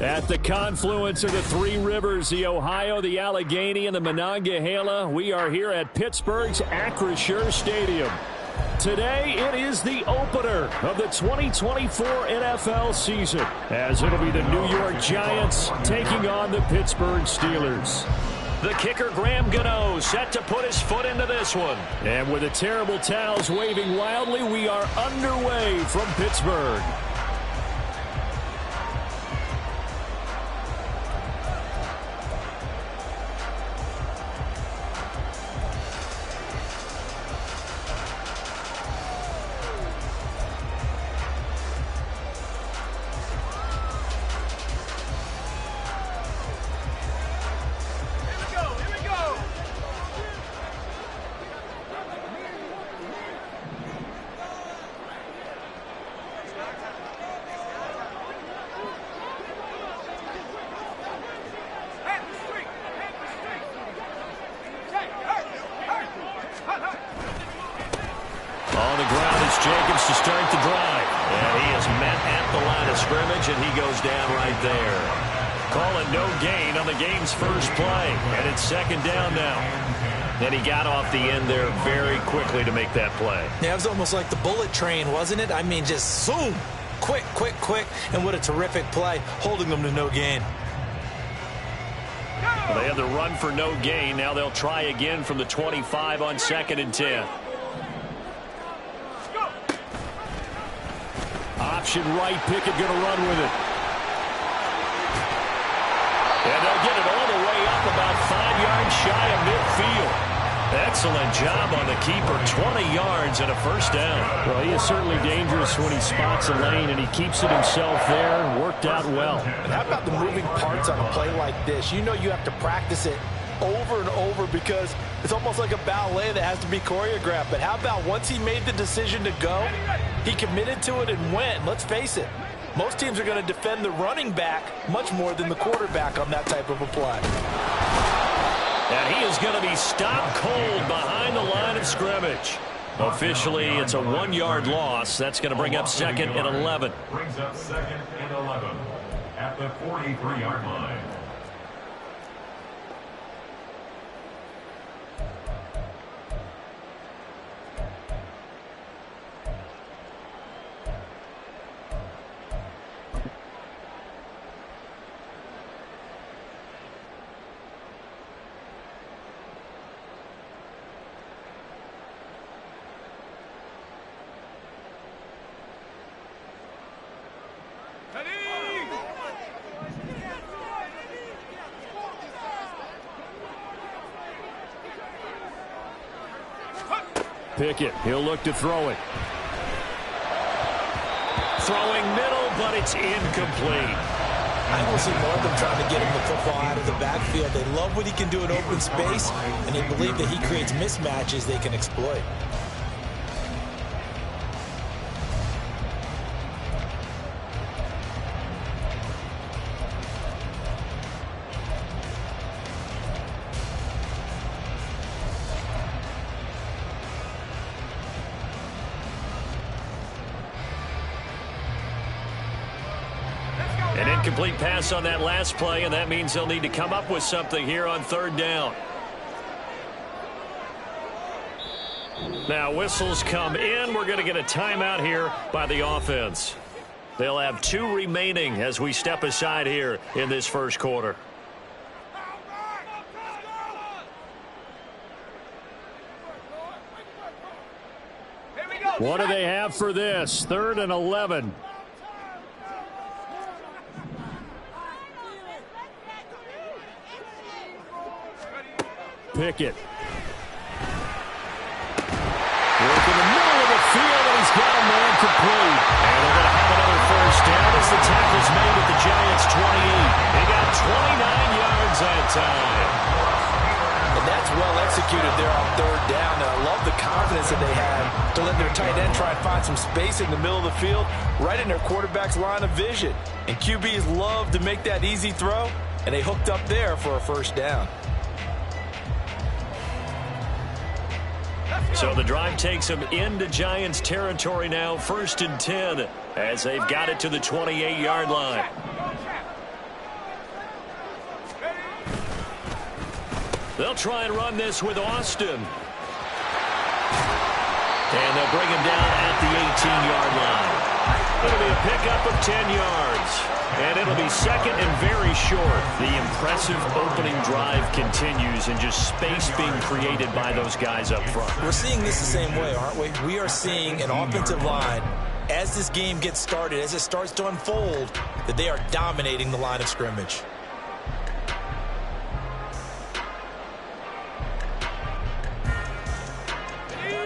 At the confluence of the three rivers, the Ohio, the Allegheny, and the Monongahela, we are here at Pittsburgh's Acrisure Stadium. Today, it is the opener of the 2024 NFL season, as it'll be the New York Giants taking on the Pittsburgh Steelers. The kicker, Graham Gano, set to put his foot into this one. And with the terrible towels waving wildly, we are underway from Pittsburgh. To start the drive. And he is met at the line of scrimmage, and he goes down right there. Call it no gain on the game's first play. And it's second down now. And he got off the end there very quickly to make that play. Yeah, it was almost like the bullet train, wasn't it? I mean, just zoom. Quick. And what a terrific play, holding them to no gain. Well, they have the run for no gain. Now they'll try again from the 25 on 2nd and 10. Option right, Pickett going to run with it. And they'll get it all the way up about 5 yards shy of midfield. Excellent job on the keeper, 20 yards and a first down. Well, he is certainly dangerous when he spots a lane, and he keeps it himself there. Worked out well. And how about the moving parts on a play like this? You know you have to practice it over and over because it's almost like a ballet that has to be choreographed. But how about once he made the decision to go, he committed to it and went. Let's face it, most teams are going to defend the running back much more than the quarterback on that type of a play. And he is going to be stopped cold behind the line of scrimmage. Officially, it's a 1-yard loss. That's going to bring up 2nd and 11. Brings up 2nd and 11 at the 43-yard line. Pickett, he'll look to throw it. Throwing middle, but it's incomplete. I will see more of them trying to get him the football out of the backfield. They love what he can do in open space, and they believe that he creates mismatches they can exploit. An incomplete pass on that last play, and that means they'll need to come up with something here on 3rd down. Now whistles come in. We're going to get a timeout here by the offense. They'll have 2 remaining as we step aside here in this first quarter. What do they have for this? 3rd and 11. Pickett. Work in the middle of the field, and he's got a man complete. And they're going to have another first down as the tackle's made at the Giants' 28. They got 29 yards that time. And that's well executed there on 3rd down. And I love the confidence that they have to let their tight end try and find some space in the middle of the field, right in their quarterback's line of vision. And QBs love to make that easy throw, and they hooked up there for a first down. So the drive takes them into Giants territory now, 1st and 10, as they've got it to the 28-yard line. They'll try and run this with Austin. And they'll bring him down at the 18-yard line. It'll be a pickup of 10 yards. And it'll be second and very short. The impressive opening drive continues, and just space being created by those guys up front. We're seeing this the same way, aren't we? We are seeing an offensive line, as this game gets started, as it starts to unfold, that they are dominating the line of scrimmage.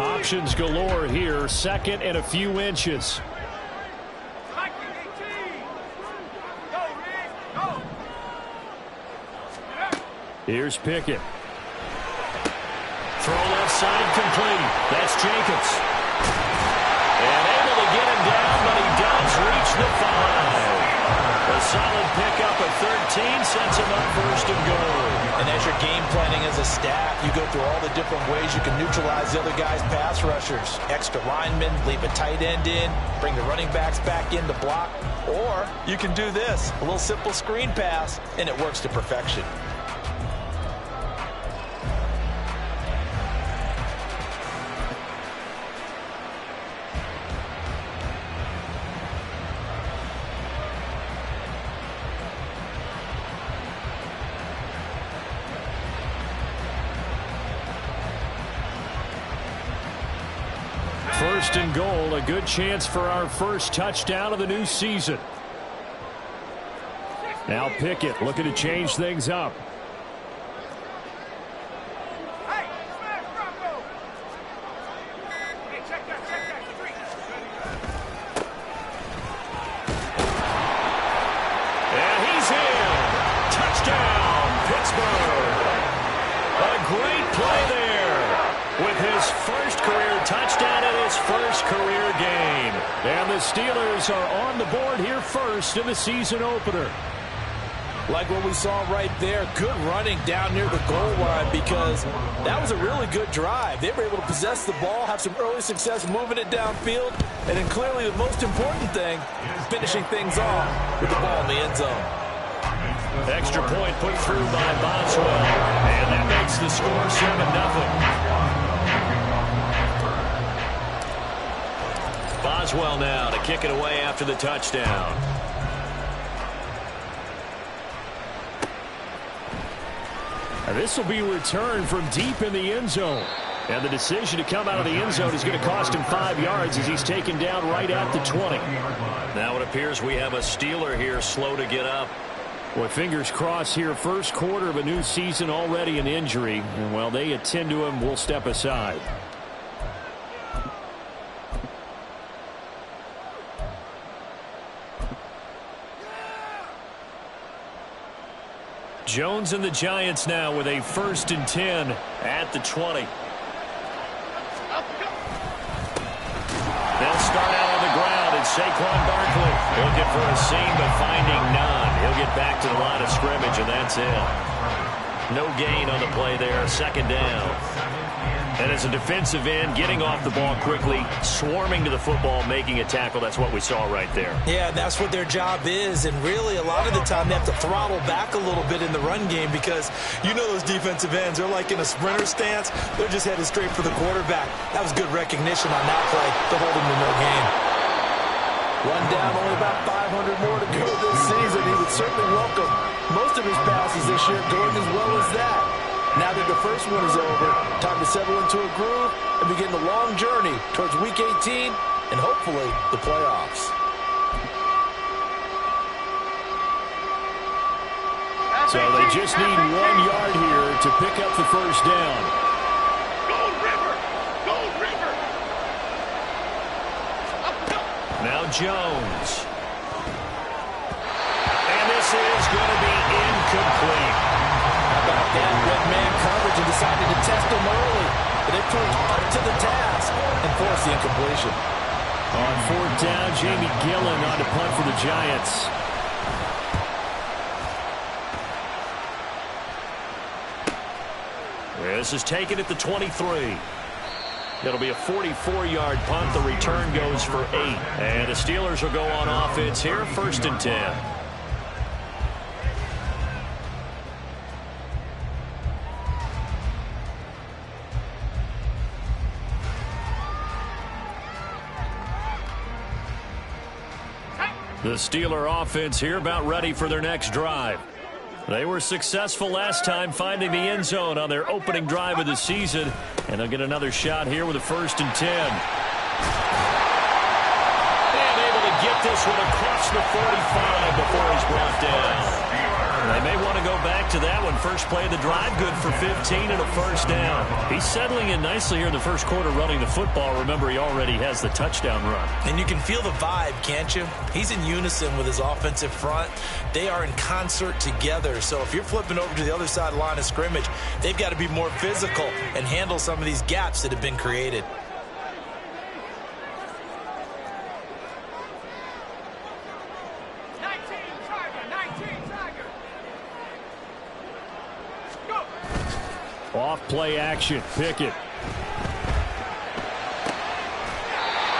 Options galore here. Second and a few inches. Here's Pickett. Throw left side complete. That's Jacobs. And able to get him down, but he does reach the 5. A solid pickup of 13 sets him up first and goal. And as you're game planning as a staff, you go through all the different ways you can neutralize the other guy's pass rushers. Extra linemen, leave a tight end in, bring the running backs back in to block. Or you can do this, a little simple screen pass, and it works to perfection. First and goal, a good chance for our first touchdown of the new season. Now Pickett looking to change things up. And he's in. Touchdown, Pittsburgh. A great play there. With his first career touchdown in his first career game. And the Steelers are on the board here first in the season opener. Like what we saw right there, good running down near the goal line, because that was a really good drive. They were able to possess the ball, have some early success moving it downfield, and then clearly the most important thing, finishing things off with the ball in the end zone. Extra point put through by Boswell. And that makes the score 7-0. Boswell now to kick it away after the touchdown. This will be returned from deep in the end zone. And the decision to come out of the end zone is going to cost him 5 yards as he's taken down right at the 20. Now it appears we have a Steeler here slow to get up. Well, fingers crossed here. First quarter of a new season, already an injury. And while they attend to him, we'll step aside. Jones and the Giants now with a 1st and 10 at the 20. They'll start out on the ground, and Saquon Barkley looking for a seam but finding none. He'll get back to the line of scrimmage, and that's it. No gain on the play there, 2nd down. And as a defensive end, getting off the ball quickly, swarming to the football, making a tackle. That's what we saw right there. Yeah, that's what their job is. And really, a lot of the time, they have to throttle back a little bit in the run game, because you know those defensive ends, they're like in a sprinter stance. They're just headed straight for the quarterback. That was good recognition on that play to hold him to no gain. One down, only about 500 more to go this season. He would certainly welcome most of his passes this year going as well as that. Now that the first one is over, time to settle into a groove and begin the long journey towards Week 18 and hopefully the playoffs. So they just need 1 yard here to pick up the first down. Go River! Go River! Now Jones. And this is going to be incomplete. About that, red man coverage, and decided to test him early. But they proved up to the task and forced the incompletion. On 4th down, Jamie Gillen on to punt for the Giants. This is taken at the 23. It'll be a 44-yard punt. The return goes for 8. And the Steelers will go on offense here, 1st and 10. The Steeler offense here about ready for their next drive. They were successful last time finding the end zone on their opening drive of the season, and they'll get another shot here with a 1st and 10. And able to get this one across the 45 before he's brought down. They may want to go back to that one. First play of the drive, good for 15 and a 1st down. He's settling in nicely here in the first quarter running the football. Remember, he already has the touchdown run. And you can feel the vibe, can't you? He's in unison with his offensive front. They are in concert together. So if you're flipping over to the other side of the line of scrimmage, they've got to be more physical and handle some of these gaps that have been created. Off play action. Pickett.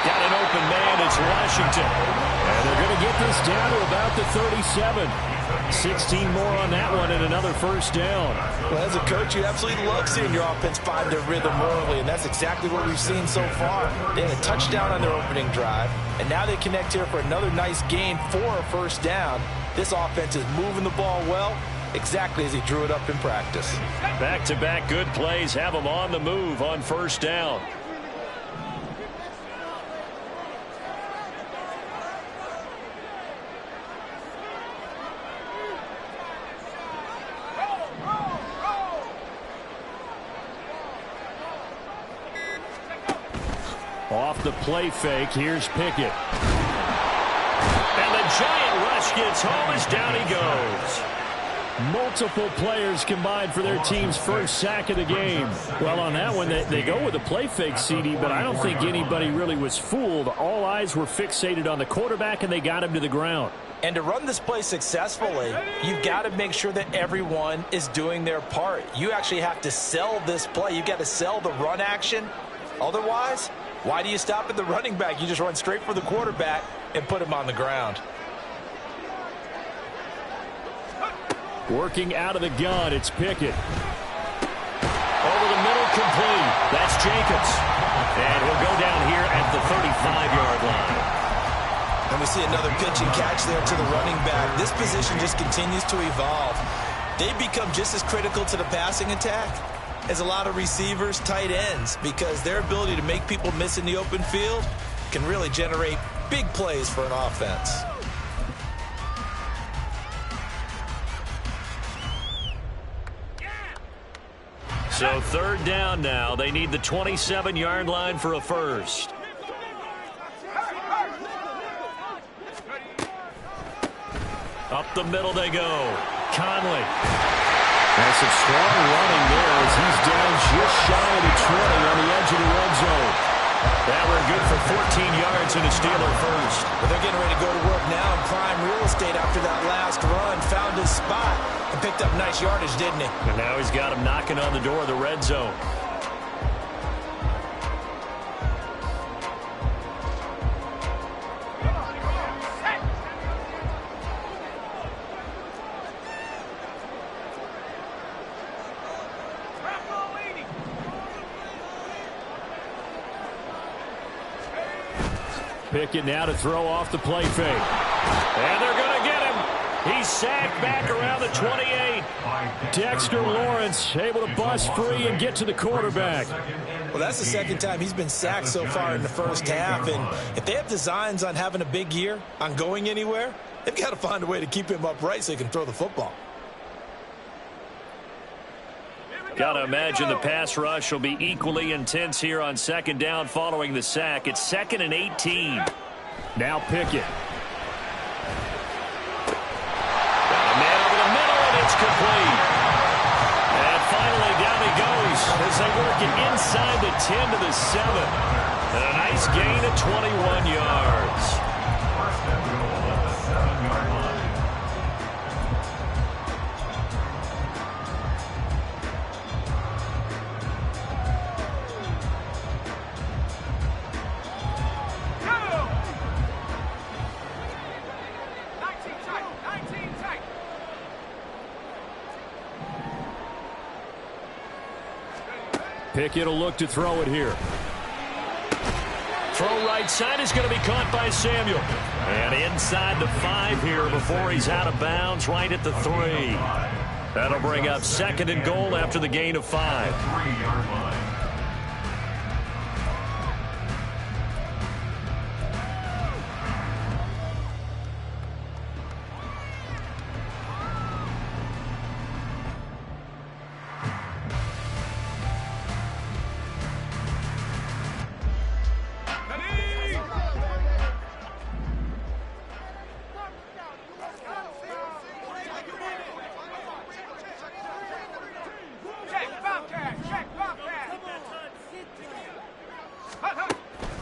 Got an open man. It's Washington. And they're going to get this down to about the 37. 16 more on that one and another 1st down. Well, as a coach, you absolutely love seeing your offense find their rhythm early, and that's exactly what we've seen so far. They had a touchdown on their opening drive, and now they connect here for another nice gain for a 1st down. This offense is moving the ball well, exactly as he drew it up in practice. Back-to-back good plays have them on the move on 1st down. Off the play fake, here's Pickett. And the giant rush gets home as down he goes. Multiple players combined for their team's 1st sack of the game. Well, on that one, they go with a play fake, CD, but I don't think anybody really was fooled. All eyes were fixated on the quarterback, and they got him to the ground. And to run this play successfully, you've got to make sure that everyone is doing their part. You actually have to sell this play. You've got to sell the run action. Otherwise, why do you stop at the running back? You just run straight for the quarterback and put him on the ground. Working out of the gun, it's Pickett. Over the middle, complete. That's Jacobs. And he'll go down here at the 35-yard line. And we see another pitch and catch there to the running back. This position just continues to evolve. They become just as critical to the passing attack as a lot of receivers, tight ends, because their ability to make people miss in the open field can really generate big plays for an offense. So 3rd down now. They need the 27-yard line for a 1st. Up the middle they go. Conley. That's some strong running there as he's down just shy of the 20 on the edge of the red zone. That were good for 14 yards and a Steeler 1st. But they're getting ready to go to work now in prime real estate after that last run. Found his spot and picked up nice yardage, didn't he? And now he's got him knocking on the door of the red zone. Pickett now to throw off the play fake. And they're going to get him. He's sacked back around the 28. Dexter Lawrence able to bust free and get to the quarterback. Well, that's the 2nd time he's been sacked so far in the 1st half. And if they have designs on having a big year, on going anywhere, they've got to find a way to keep him upright so he can throw the football. Got to imagine the pass rush will be equally intense here on 2nd down following the sack. It's 2nd and 18. Now Pickett. Got a man over the middle, and it's complete. And finally down he goes as they work it inside the 10 to the 7. And a nice gain of 21 yards. Pickett will look to throw it here. Throw right side is going to be caught by Samuel. And inside the 5 here before he's out of bounds right at the 3. That'll bring up 2nd and goal after the gain of 5. 3-yard line.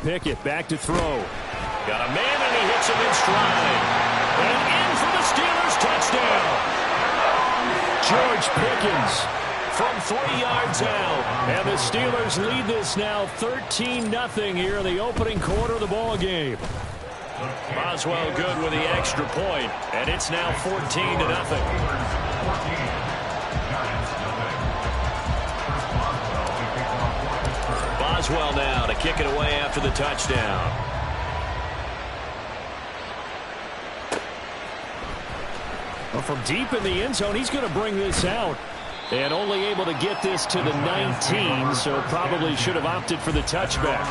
Pickett back to throw. Got a man, and he hits him in stride. And in for the Steelers touchdown. George Pickens from 3 yards out. And the Steelers lead this now 13-0 here in the opening quarter of the ball game. Boswell good with the extra point, and it's now 14-0. Boswell now to kick it away after the touchdown. Well, from deep in the end zone, he's going to bring this out. And only able to get this to the 19, so probably should have opted for the touchback.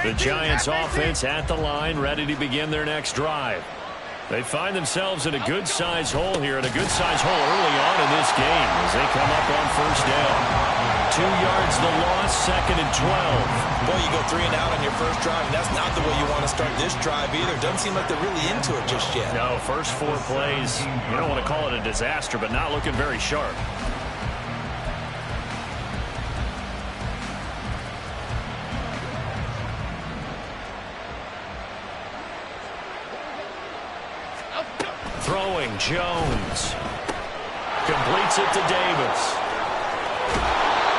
The Giants offense at the line, ready to begin their next drive. They find themselves in a good-sized hole here, and a good-sized hole early on in this game as they come up on 1st down. 2 yards the loss, 2nd and 12. Boy, you go 3 and out on your first drive, and that's not the way you want to start this drive either. Doesn't seem like they're really into it just yet. No, first 4 plays, you don't want to call it a disaster, but not looking very sharp. Throwing, Jones. Completes it to Davis.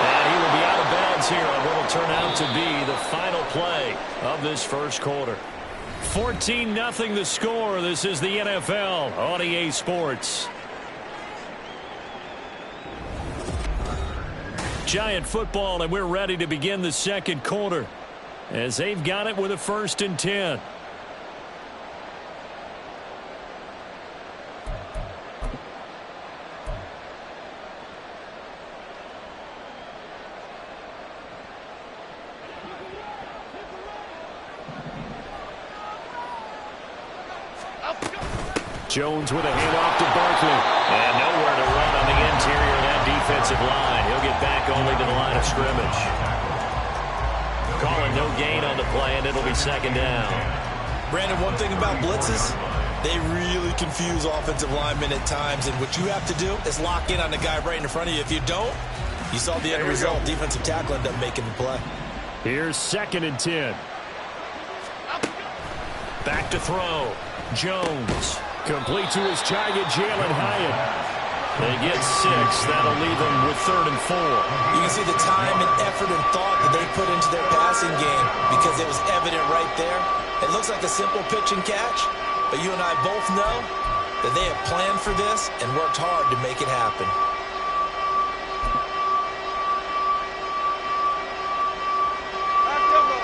And he will be out of bounds here on what will turn out to be the final play of this first quarter. 14-0 the score. This is the NFL on EA Sports. Giant football, and we're ready to begin the second quarter as they've got it with a 1st and 10. Jones with a handoff to Barkley. And nowhere to run on the interior of that defensive line. He'll get back only to the line of scrimmage. Calling no gain on the play, and it'll be 2nd down. Brandon, one thing about blitzes, they really confuse offensive linemen at times, and what you have to do is lock in on the guy right in front of you. If you don't, you saw the end result. Defensive tackle ended up making the play. Here's 2nd and 10. Back to throw. Jones. Complete to his target, Jalen Hyatt. They get 6. That'll leave them with 3rd and 4. You can see the time and effort and thought that they put into their passing game because it was evident right there. It looks like a simple pitch and catch, but you and I both know that they have planned for this and worked hard to make it happen.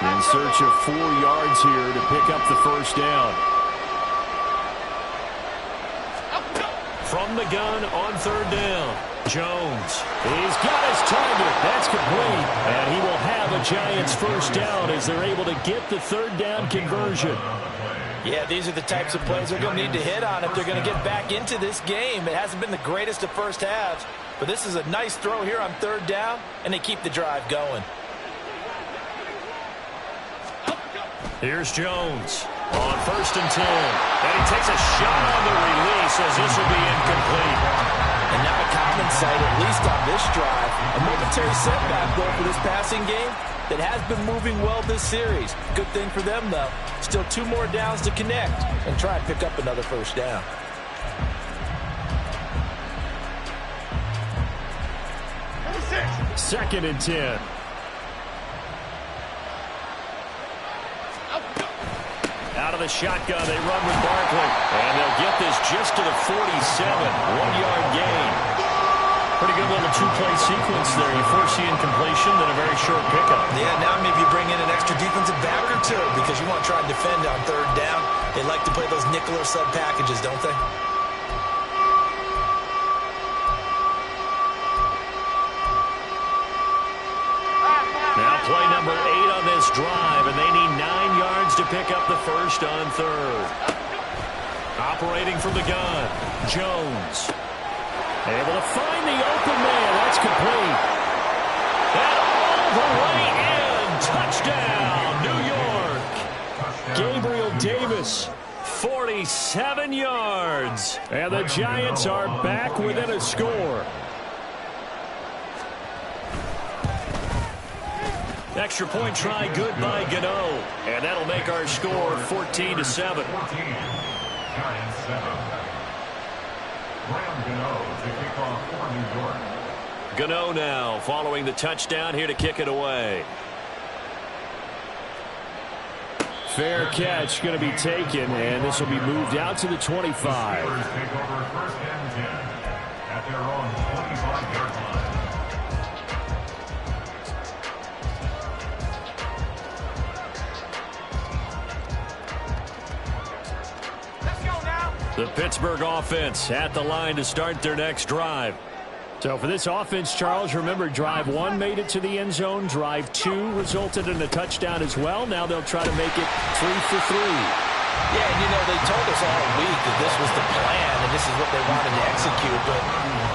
In search of 4 yards here to pick up the 1st down. From the gun on 3rd down. Jones. He's got his target. That's complete. And he will have a Giants 1st down as they're able to get the 3rd down conversion. Yeah, these are the types of plays they're going to need to hit on if they're going to get back into this game. It hasn't been the greatest of first halves, but this is a nice throw here on 3rd down, and they keep the drive going. Here's Jones on 1st and 10. And he takes a shot on the release as this will be incomplete. And now a common sight, at least on this drive. A momentary setback, though, for this passing game that has been moving well this series. Good thing for them, though. Still 2 more downs to connect and try and pick up another 1st down. Second and 10. the shotgun. They run with Barkley. And they'll get this just to the 47. 1-yard gain. Pretty good little two-play sequence there. You foresee incompletion, then a very short pickup. Yeah, now maybe you bring in an extra defensive back or two because you want to try and defend on third down. They like to play those nickel or sub packages, don't they? Now play number 8 on this drive, and they need 9 yards to pick up the first on third. Operating from the gun, Jones. Able to find the open man. That's complete. And all the way in. Touchdown, New York. Gabriel Davis, 47 yards. And the Giants are back within a score. Extra point try good by Gano. And that'll make our score 14-7. 14. Giants 7. Graham Gano to kick off for New York. Gano now following the touchdown here to kick it away. Fair catch going to be taken, and this will be moved out to the 25. The Steelers take over first and 10 at their own 25-yard line. The Pittsburgh offense at the line to start their next drive. So for this offense, Charles, remember drive 1 made it to the end zone. Drive 2 resulted in a touchdown as well. Now they'll try to make it 3 for 3. Yeah, and you know, they told us all week that this was the plan and this is what they wanted to execute, but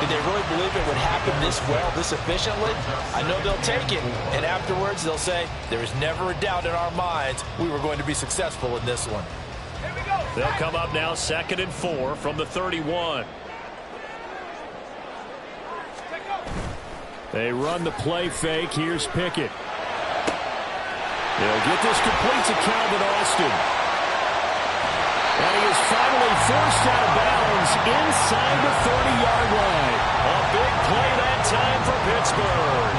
did they really believe it would happen this well, this efficiently? I know they'll take it, and afterwards they'll say, there is never a doubt in our minds we were going to be successful in this one. They'll come up now 2nd and 4 from the 31. They run the play fake. Here's Pickett. They'll get this complete to Calvin Austin. And he is finally forced out of bounds inside the 30-yard line. A big play that time for Pittsburgh.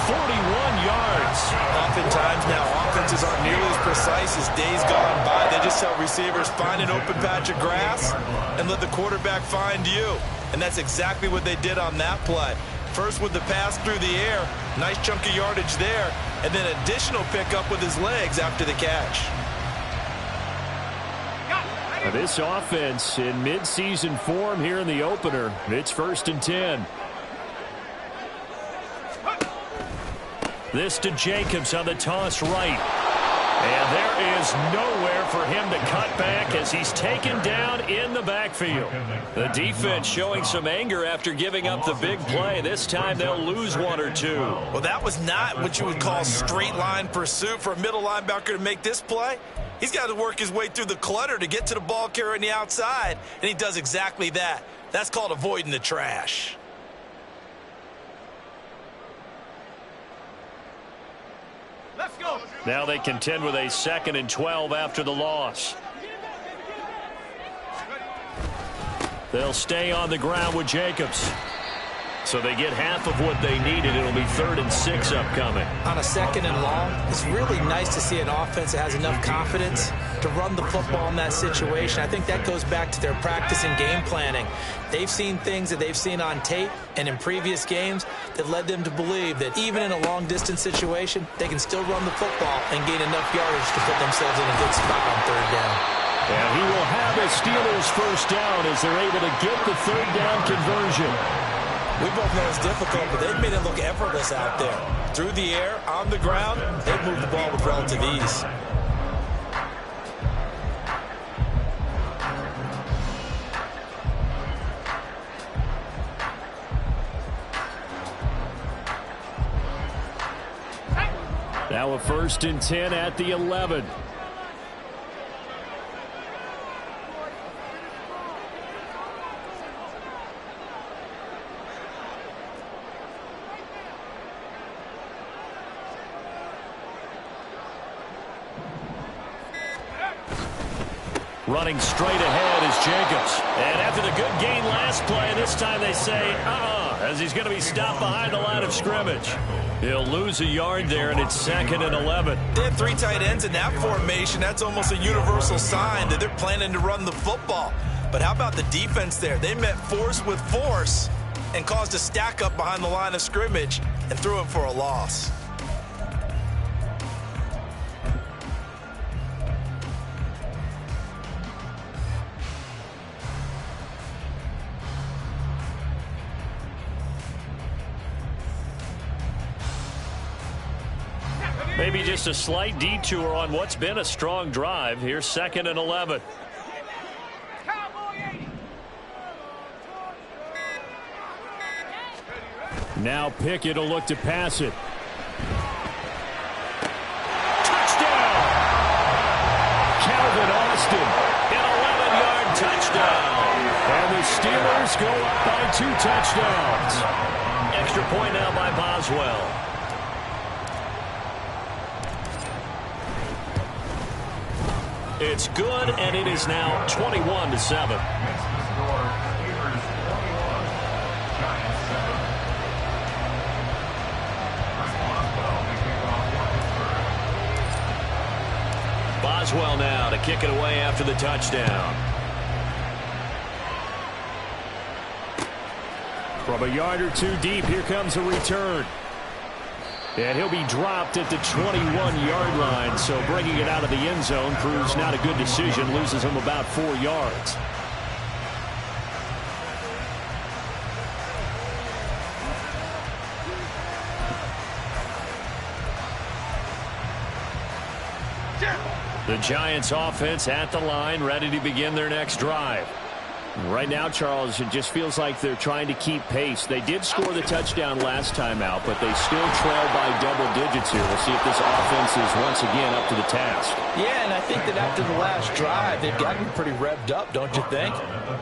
41 yards. Oftentimes now offenses aren't nearly as precise as days gone by. They just tell receivers, find an open patch of grass and let the quarterback find you. And that's exactly what they did on that play. First with the pass through the air, nice chunk of yardage there, and then additional pickup with his legs after the catch. Now this offense in mid-season form here in the opener. It's 1st and 10. This to Jacobs on the toss right. And there is nowhere for him to cut back as he's taken down in the backfield. The defense showing some anger after giving up the big play. This time they'll lose 1 or 2. Well, that was not what you would call straight line pursuit for a middle linebacker to make this play. He's got to work his way through the clutter to get to the ball carrier on the outside, and he does exactly that. That's called avoiding the trash. Let's go. Now they contend with a 2nd and 12 after the loss. They'll stay on the ground with Jacobs. So they get half of what they needed. It'll be 3rd and 6 upcoming. On a 2nd and long, it's really nice to see an offense that has enough confidence to run the football in that situation. I think that goes back to their practice and game planning. They've seen things that they've seen on tape and in previous games that led them to believe that even in a long-distance situation, they can still run the football and gain enough yardage to put themselves in a good spot on 3rd down. And he will have a Steelers first down as they're able to get the 3rd down conversion. We both know it's difficult, but they've made it look effortless out there. Through the air, on the ground, they've moved the ball with relative ease. Now a 1st and 10 at the 11. Running straight ahead is Jacobs. And after the good gain last play, this time they say, as he's going to be stopped behind the line of scrimmage. He'll lose a yard there, and it's 2nd and 11. They have 3 tight ends in that formation. That's almost a universal sign that they're planning to run the football. But how about the defense there? They met force with force and caused a stack up behind the line of scrimmage and threw it for a loss. Maybe just a slight detour on what's been a strong drive. Here's 2nd and 11. Now Pickett will look to pass it. Touchdown! Calvin Austin, an 11-yard touchdown. And the Steelers go up by 2 touchdowns. Extra point now by Boswell. It's good, and it is now 21-7. Boswell now to kick it away after the touchdown. From a yard or 2 deep, here comes a return. And he'll be dropped at the 21-yard line, so bringing it out of the end zone proves not a good decision, loses him about 4 yards. The Giants offense at the line, ready to begin their next drive. Right now, Charles, it just feels like they're trying to keep pace. They did score the touchdown last time out, but they still trail by double digits here. We'll see if this offense is once again up to the task. Yeah, and I think that after the last drive, they've gotten pretty revved up, don't you think?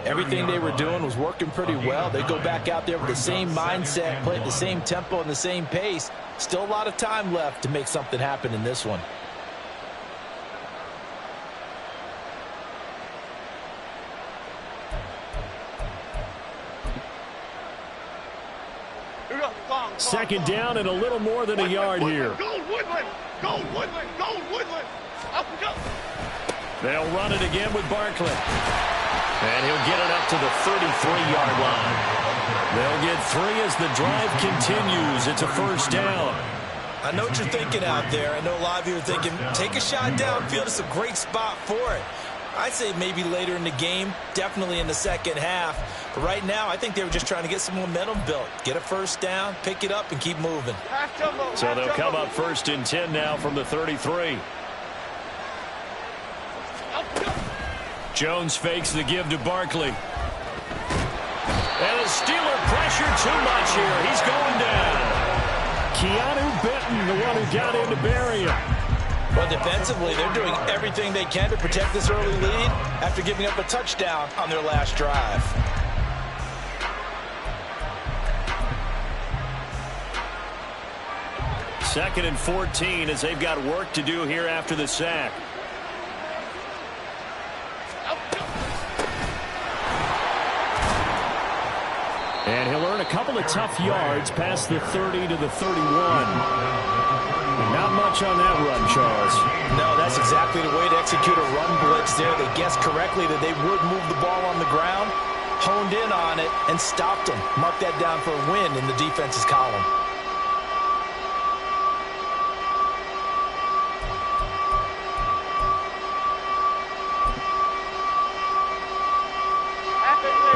Everything they were doing was working pretty well. They go back out there with the same mindset, play at the same tempo and the same pace. Still a lot of time left to make something happen in this one. Second down and a little more than a yard here. Go Woodland! Go Woodland! Go Woodland! Up we go! They'll run it again with Barkley. And he'll get it up to the 33-yard line. They'll get 3 as the drive continues. It's a first down. I know what you're thinking out there. I know a lot of you are thinking, take a shot downfield. It's a great spot for it. I'd say maybe later in the game, definitely in the second half. But right now, I think they were just trying to get some momentum built. Get a first down, pick it up, and keep moving. So they'll come up 1st and 10 now from the 33. Jones fakes the give to Barkley. And a Steeler pressure too much here. He's going down. Keanu Benton, the one who got in to bury him. Well, defensively, they're doing everything they can to protect this early lead after giving up a touchdown on their last drive. Second and 14 as they've got work to do here after the sack. And he'll earn a couple of tough yards past the 30 to the 31. Not much on that run, Charles. No, that's exactly the way to execute a run blitz there. They guessed correctly that they would move the ball on the ground, honed in on it, and stopped them. Mark that down for a win in the defense's column.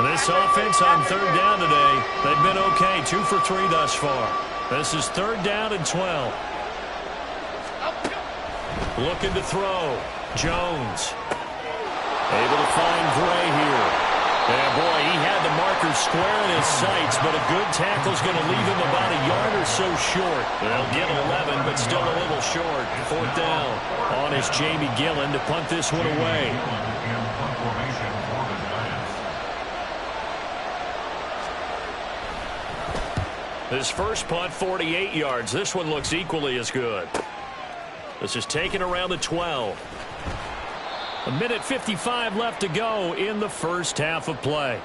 This offense on 3rd down today, they've been okay. 2 for 3 thus far. This is 3rd down and 12. Looking to throw. Jones. Able to find Gray here. And boy, he had the marker square in his sights, but a good tackle's going to leave him about a yard or so short. They'll get 11, but still a little short. 4th down. On is Jamie Gillen to punt this one away. His first punt, 48 yards. This one looks equally as good. This is taken around the 12. 1:55 left to go in the first half of play.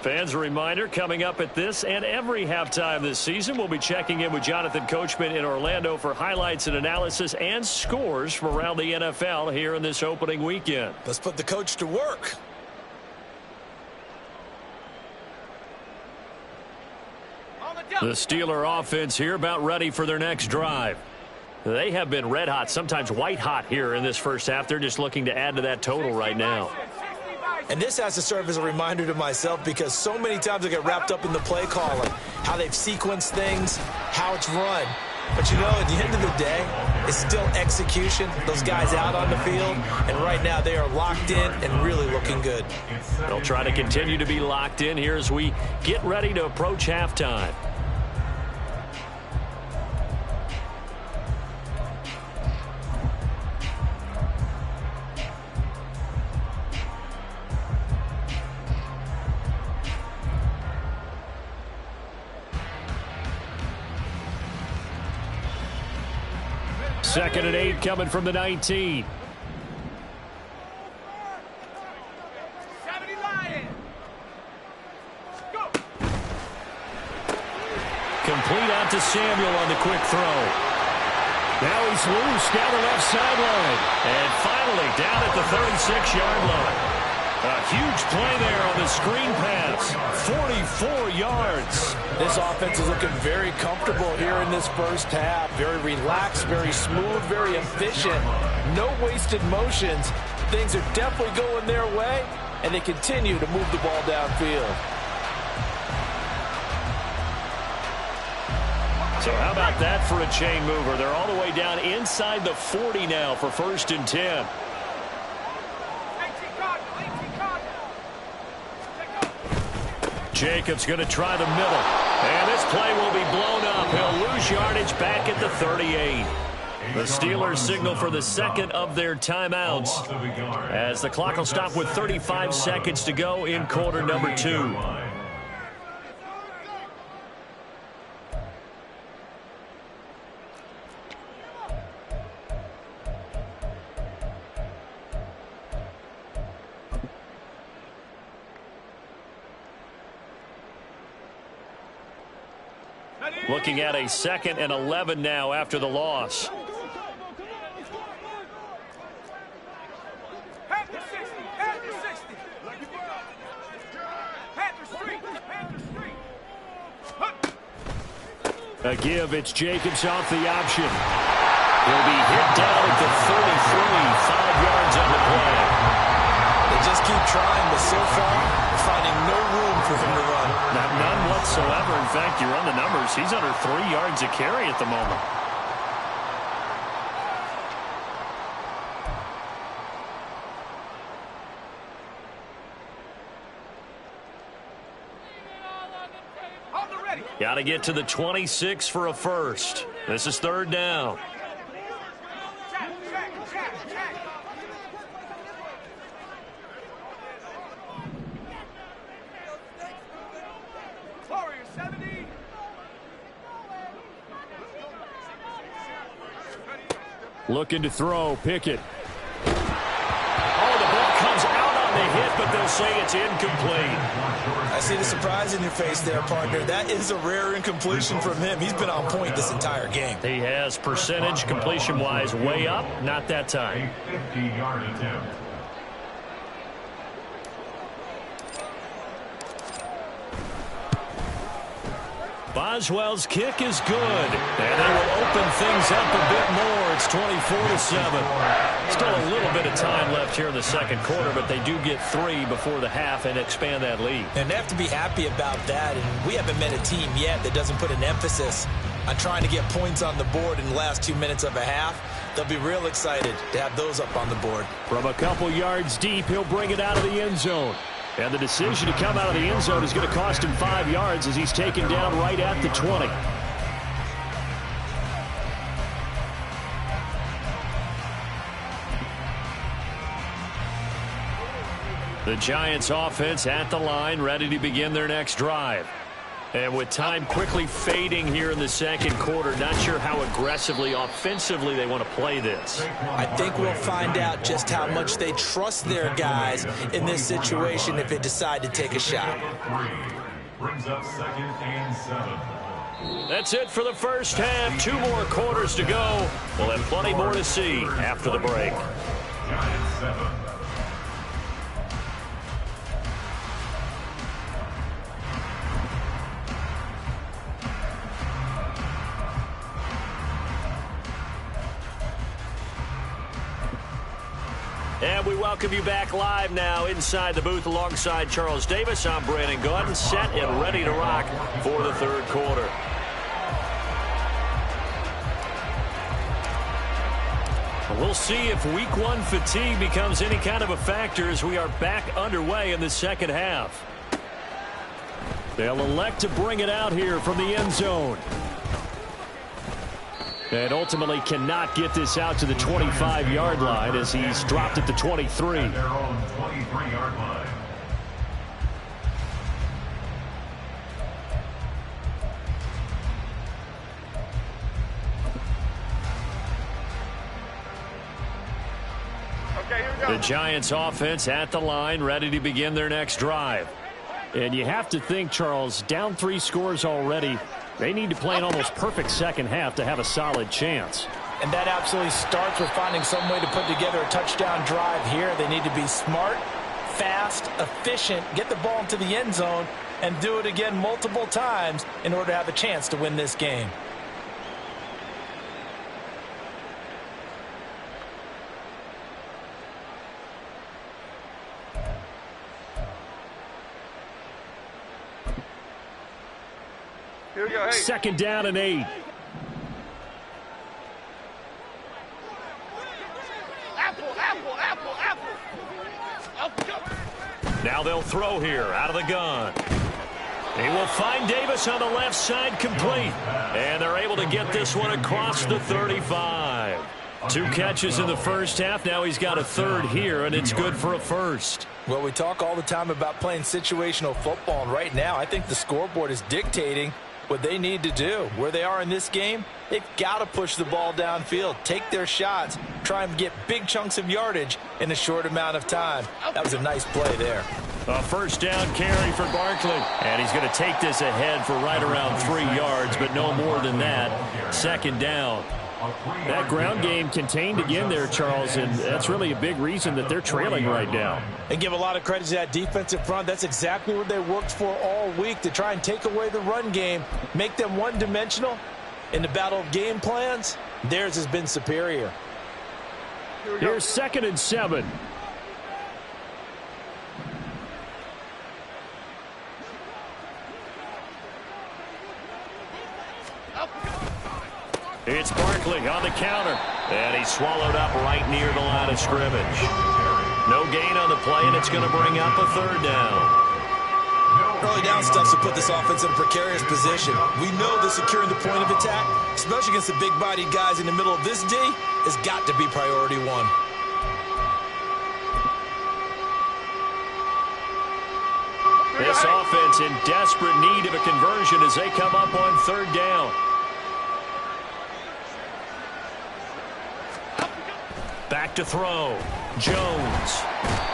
Fans, a reminder, coming up at this and every halftime this season, we'll be checking in with Jonathan Coachman in Orlando for highlights and analysis and scores from around the NFL here in this opening weekend. Let's put the coach to work. The Steeler offense here about ready for their next drive. They have been red hot, sometimes white hot here in this first half. They're just looking to add to that total right now. And this has to serve as a reminder to myself because so many times I get wrapped up in the play calling, how they've sequenced things, how it's run. But, you know, at the end of the day, it's still execution. Those guys out on the field, and right now they are locked in and really looking good. They'll try to continue to be locked in here as we get ready to approach halftime. Second and 8 coming from the 19. Complete out to Samuel on the quick throw. Now he's loose down the left sideline. And finally down at the 36-yard line. A huge play there on the screen pass. 44 yards. This offense is looking very comfortable here in this first half. Very relaxed, very smooth, very efficient. No wasted motions. Things are definitely going their way, and they continue to move the ball downfield. So how about that for a chain mover? They're all the way down inside the 40 now for 1st and 10. Jacobs going to try the middle. And this play will be blown up. He'll lose yardage back at the 38. The Steelers signal for the second of their timeouts as the clock will stop with 35 seconds to go in quarter number 2. Looking at a 2nd and 11 now after the loss. A give, it's Jacobs off the option. He'll be hit down at the 33, 5 yards on the play. They just keep trying, but so far, they're finding no room for him to run. None whatsoever. In fact, you run the numbers. He's under 3 yards a carry at the moment. Got to get to the 26 for a first. This is 3rd down. Looking to throw, Pickett. Oh, the ball comes out on the hit, but they'll say it's incomplete. I see the surprise in your face there, partner. That is a rare incompletion from him. He's been on point this entire game. He has percentage completion-wise way up, not that time. A 50-yard attempt. Boswell's kick is good, and they will open things up a bit more. It's 24-7. Still a little bit of time left here in the second quarter, but they do get 3 before the half and expand that lead. And they have to be happy about that, and we haven't met a team yet that doesn't put an emphasis on trying to get points on the board in the last 2 minutes of a half. They'll be real excited to have those up on the board. From a couple yards deep, he'll bring it out of the end zone. And the decision to come out of the end zone is going to cost him 5 yards as he's taken down right at the 20. The Giants offense at the line, ready to begin their next drive. And with time quickly fading here in the second quarter, not sure how aggressively, offensively they want to play this. I think we'll find out just how much they trust their guys in this situation if they decide to take a shot. Brings up 2nd and 7. That's it for the first half. 2 more quarters to go. We'll have plenty more to see after the break. Giants 7. And we welcome you back live now inside the booth alongside Charles Davis. I'm Brandon Gaudin, set and ready to rock for the third quarter. We'll see if week 1 fatigue becomes any kind of a factor as we are back underway in the second half. They'll elect to bring it out here from the end zone. And ultimately cannot get this out to the 25-yard line as he's dropped at the 23. At their own 23-yard line. Okay, here we go. The Giants offense at the line, ready to begin their next drive. And you have to think, Charles, down 3 scores already. They need to play an almost perfect second half to have a solid chance. And that absolutely starts with finding some way to put together a touchdown drive here. They need to be smart, fast, efficient, get the ball into the end zone, and do it again multiple times in order to have a chance to win this game. Here we go. Hey. Second down and 8. Apple. Now they'll throw here out of the gun. He will find Davis on the left side, complete. And they're able to get this one across the 35. 2 catches in the first half. Now he's got a third here, and it's good for a first. Well, we talk all the time about playing situational football, and right now I think the scoreboard is dictating what they need to do. Where they are in this game, they've got to push the ball downfield, take their shots, try and get big chunks of yardage in a short amount of time. That was a nice play there. A first down carry for Barkley. And he's going to take this ahead for right around 3 yards, but no more than that. Second down. That ground game contained again there, Charles, and that's really a big reason that they're trailing right now. And give a lot of credit to that defensive front. That's exactly what they worked for all week, to try and take away the run game, make them one-dimensional. In the battle of game plans, theirs has been superior. Here's 2nd and 7. It's Barkley on the counter. And he's swallowed up right near the line of scrimmage. No gain on the play, and it's going to bring up a third down. Early down stuff to put this offense in a precarious position. We know that securing the point of attack, especially against the big-bodied guys in the middle of this D, has got to be priority 1. This offense in desperate need of a conversion as they come up on third down. Back to throw. Jones.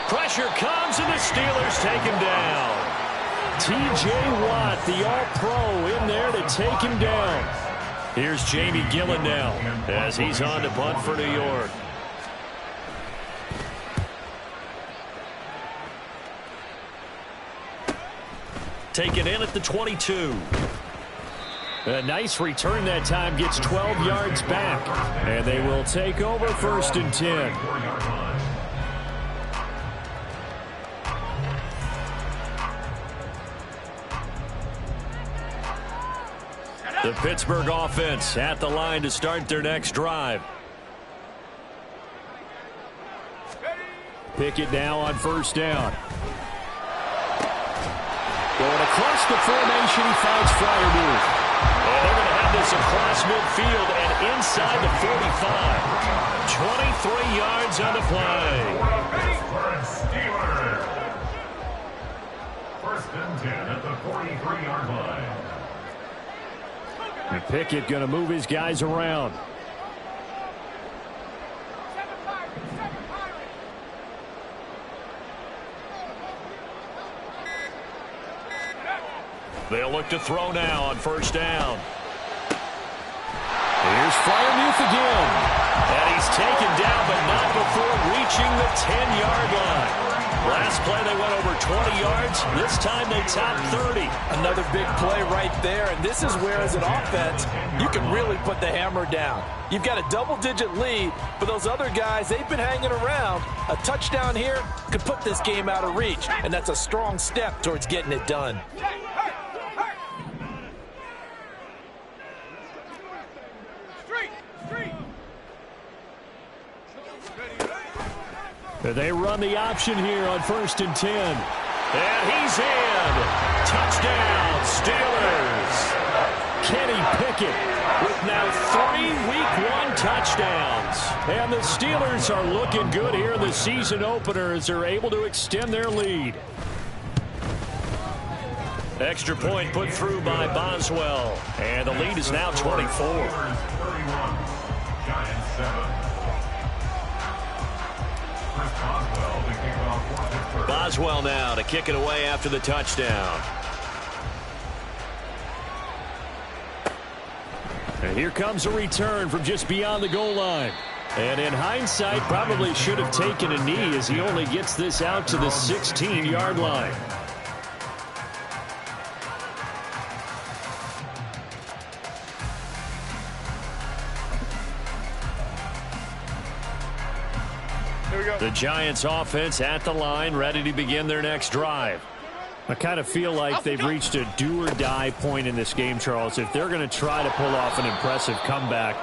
Pressure comes, and the Steelers take him down. T.J. Watt, the All-Pro, in there to take him down. Here's Jamie Gillen now as he's on to punt for New York. Taken in at the 22. A nice return that time, gets 12 yards back. And they will take over 1st and 10. The Pittsburgh offense at the line to start their next drive. Pickett now on 1st down. Going across the formation, he finds Freiermuth. And they're going to have this across midfield and inside the 45. 23 yards on the play. First and 10 at the 43-yard line. And Pickett going to move his guys around. They'll look to throw now on first down. Here's Freiermuth again. And he's taken down, but not before reaching the 10-yard line. Last play they went over 20 yards. This time they topped 30. Another big play right there, and this is where, as an offense, you can really put the hammer down. You've got a double-digit lead, but those other guys, they've been hanging around. A touchdown here could put this game out of reach, and that's a strong step towards getting it done. They run the option here on first and 10. And he's in. Touchdown, Steelers. Kenny Pickett with now 3 Week 1 touchdowns. And the Steelers are looking good here in the season opener as they're able to extend their lead. Extra point put through by Boswell. And the lead is now 24. Steelers 31, Giants 7. Boswell now to kick it away after the touchdown. And here comes a return from just beyond the goal line. And in hindsight, probably should have taken a knee as he only gets this out to the 16-yard line. The Giants offense at the line, ready to begin their next drive. I kind of feel like they've reached a do-or-die point in this game, Charles. If they're going to try to pull off an impressive comeback,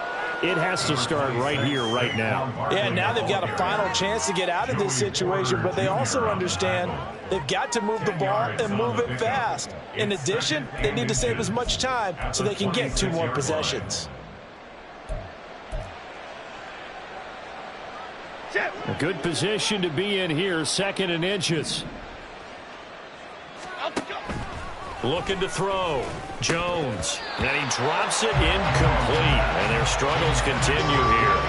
it has to start right here, right now. Yeah, now they've got a final chance to get out of this situation, but they also understand they've got to move the ball and move it fast. In addition, they need to save as much time so they can get 2 more possessions. A good position to be in here, second and inches. Looking to throw. Jones. And he drops it incomplete. And their struggles continue here.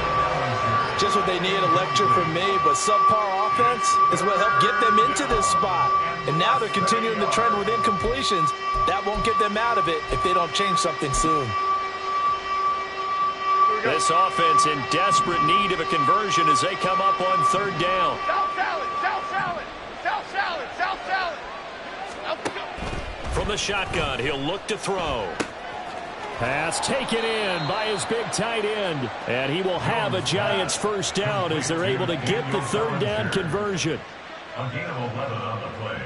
Just what they need, a lecture from me, but subpar offense is what helped get them into this spot. And now they're continuing the trend with incompletions. That won't get them out of it if they don't change something soon. This offense in desperate need of a conversion as they come up on third down. South salad, South salad, South salad, South salad. From the shotgun, he'll look to throw. Pass taken in by his big tight end. And he will have a Giants first down as they're able to get the third down conversion. A gain of 11 on the play.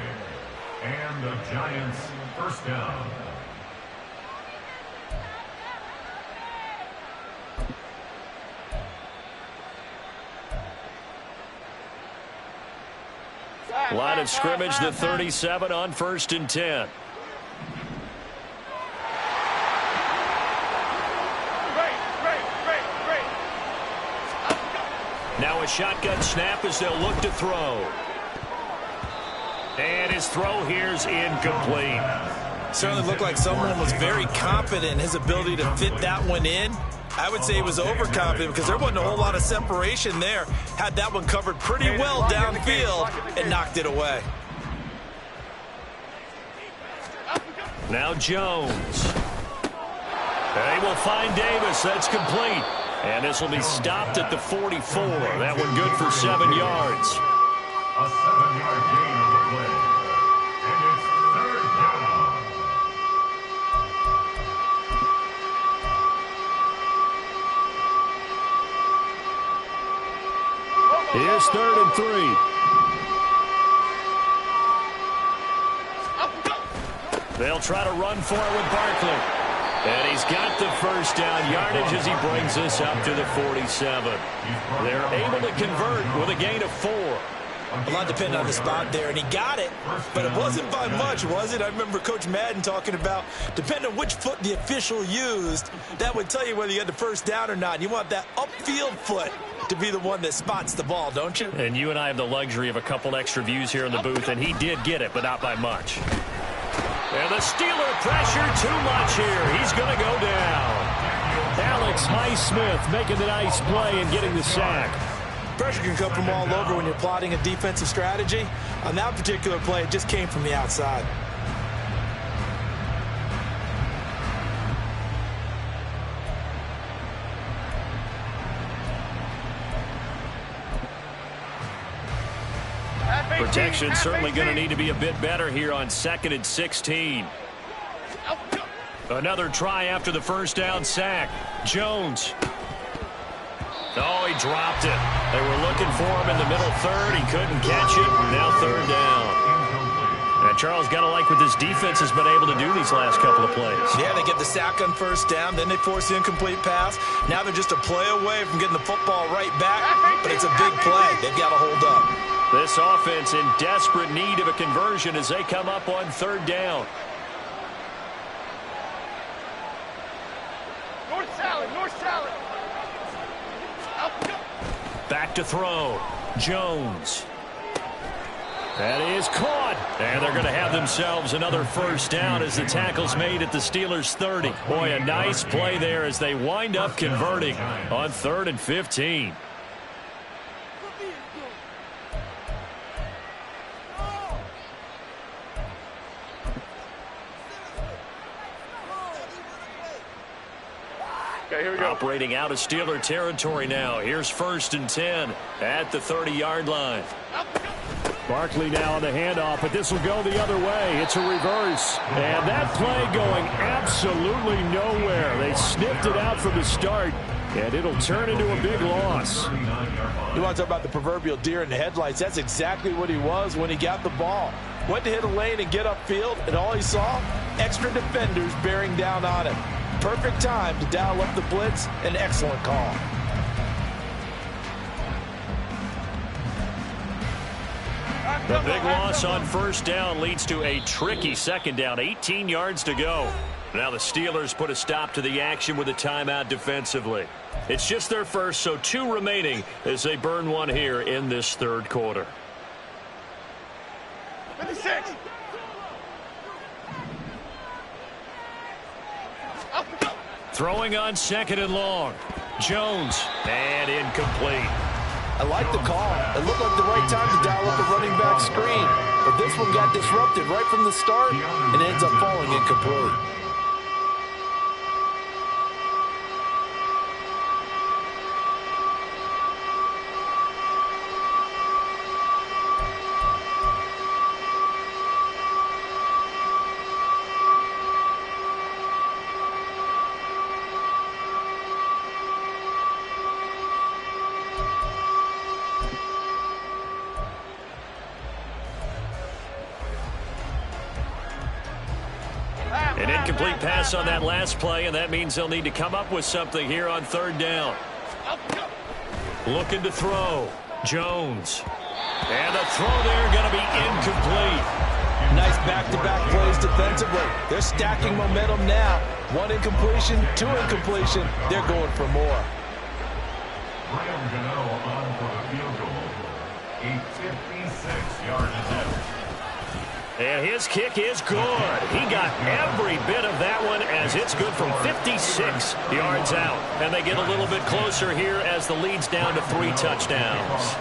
And the Giants first down. Line of scrimmage, the 37 on first and 10. Now a shotgun snap as they'll look to throw. And his throw here's incomplete. Certainly looked like someone was very confident in his ability to fit that one in. I would say he was overconfident because there wasn't a whole lot of separation there. Had that one covered pretty well downfield and knocked it away. Now Jones. They will find Davis. That's complete. And this will be stopped at the 44. That one good for 7 yards. A 7-yard gain on the play. And it's third down. Here's 3rd and 3. They'll try to run for it with Barkley. And he's got the first down yardage as he brings this up to the 47. They're able to convert with a gain of 4. A lot depending on the spot there, and he got it, but it wasn't by much, was it? I remember Coach Madden talking about, depending on which foot the official used, that would tell you whether you had the first down or not. You want that upfield foot to be the one that spots the ball, don't you? And you and I have the luxury of a couple extra views here in the booth, and he did get it, but not by much. And the Steeler pressure too much here. He's going to go down. Alex Highsmith making the nice play and getting the sack. Pressure can come from all over when you're plotting a defensive strategy. On that particular play, it just came from the outside. Protection certainly going to need to be a bit better here on 2nd and 16. Another try after the first down sack. Jones. Oh, he dropped it. They were looking for him in the middle third. He couldn't catch it. Now 3rd down. And Charles, got to like what this defense has been able to do these last couple of plays. Yeah, they get the sack on 1st down. Then they force the incomplete pass. Now they're just a play away from getting the football right back. But it's a big play. They've got to hold up. This offense in desperate need of a conversion as they come up on 3rd down. North salad, north salad. Back to throw. Jones. That is caught. And they're going to have themselves another 1st down as the tackle's made at the Steelers' 30. Boy, a nice play there as they wind up converting on 3rd and 15. Okay, here we go. Operating out of Steeler territory now. Here's 1st and 10 at the 30-yard line. Barkley now on the handoff, but this will go the other way. It's a reverse. And that play going absolutely nowhere. They sniffed it out from the start, and it'll turn into a big loss. You want to talk about the proverbial deer in the headlights? That's exactly what he was when he got the ball. Went to hit a lane and get upfield, and all he saw, extra defenders bearing down on him. Perfect time to dial up the blitz. An excellent call. The big loss on 1st down leads to a tricky 2nd down. 18 yards to go. Now the Steelers put a stop to the action with a timeout defensively. It's just their first, so 2 remaining as they burn one here in this 3rd quarter. 56. Throwing on 2nd and long. Jones. And incomplete. I like the call. It looked like the right time to dial up a running back screen. But this one got disrupted right from the start and ends up falling incomplete. An incomplete pass on that last play, and that means they'll need to come up with something here on 3rd down. Looking to throw. Jones. And the throw there going to be incomplete. Nice back-to-back plays defensively. They're stacking momentum now. 1 incompletion, 2 incompletion. They're going for more. Graham Gano on for the field goal. A 56-yard attempt. And his kick is good. He got every bit of that one as it's good from 56 yards out. And they get a little bit closer here as the lead's down to 3 touchdowns.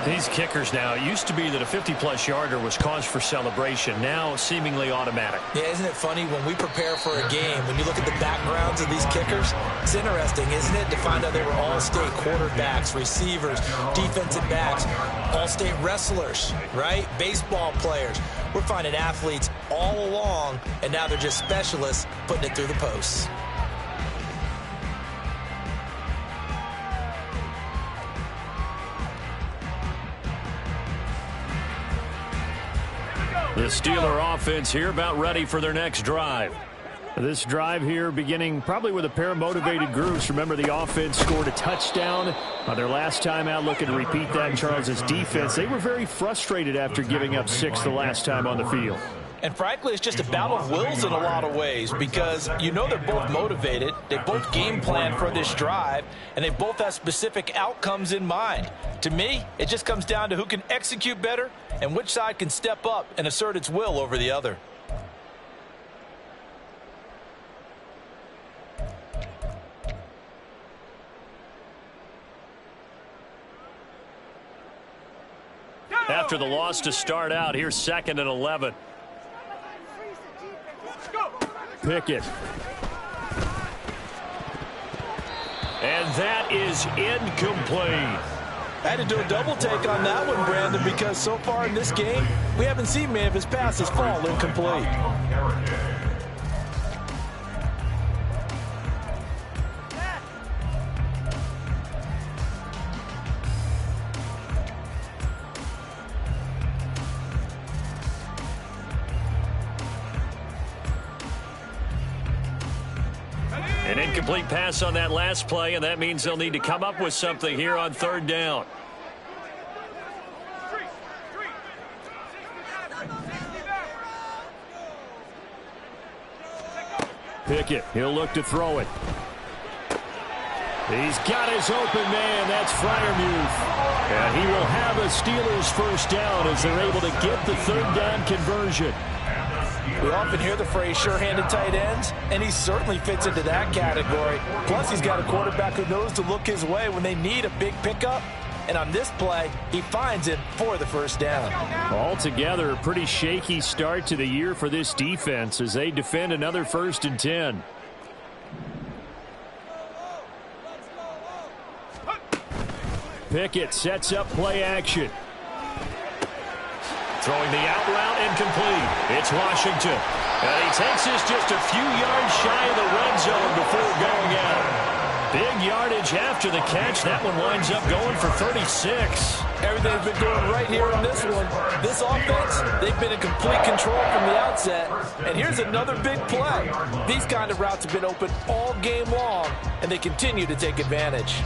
These kickers now, it used to be that a 50-plus yarder was cause for celebration. Now seemingly automatic. Yeah, isn't it funny when we prepare for a game, when you look at the backgrounds of these kickers, it's interesting, isn't it, to find out they were all-state quarterbacks, receivers, defensive backs, all-state wrestlers, right? Baseball players. We're finding athletes all along, and now they're just specialists putting it through the posts. The Steeler offense here about ready for their next drive. This drive here beginning probably with a pair of motivated groups. Remember, the offense scored a touchdown their last time out, looking to repeat that in Charles' defense. They were very frustrated after giving up 6 the last time on the field. And frankly, it's just a battle of wills in a lot of ways because you know they're both motivated. They both game plan for this drive, and they both have specific outcomes in mind. To me, it just comes down to who can execute better and which side can step up and assert its will over the other. After the loss to start out, here's 2nd and 11. Pickett. And that is incomplete. I had to do a double take on that one, Brandon, because so far in this game, we haven't seen many of his passes fall incomplete. An incomplete pass on that last play, and that means they'll need to come up with something here on 3rd down. Pickett, he'll look to throw it. He's got his open man. That's Freiermuth. And he will have a Steelers first down as they're able to get the 3rd down conversion. We often hear the phrase sure-handed tight ends, and he certainly fits into that category. Plus, he's got a quarterback who knows to look his way when they need a big pickup. And on this play, he finds it for the first down. Altogether, a pretty shaky start to the year for this defense as they defend another 1st and 10. Pickett sets up play action. Throwing the out route incomplete. It's Washington. And he takes this just a few yards shy of the red zone before going out. Big yardage after the catch. That one winds up going for 36. Everything's been going right here in this one. This offense, they've been in complete control from the outset. And here's another big play. These kind of routes have been open all game long, and they continue to take advantage.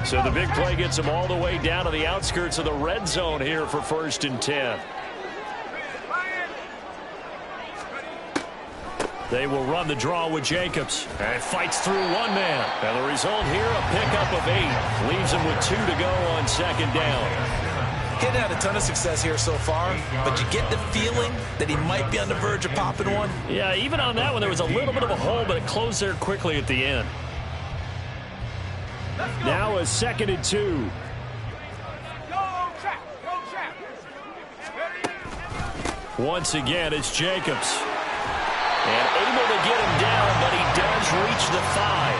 So the big play gets them all the way down to the outskirts of the red zone here for 1st and 10. They will run the draw with Jacobs. And fights through one man. And the result here, a pickup of 8. Leaves him with 2 to go on 2nd down. He hadn't had a ton of success here so far, but you get the feeling that he might be on the verge of popping one. Yeah, even on that one, there was a little bit of a hole, but it closed there quickly at the end. Now a 2nd and 2. Once again, it's Jacobs. And able to get him down, but he does reach the 5.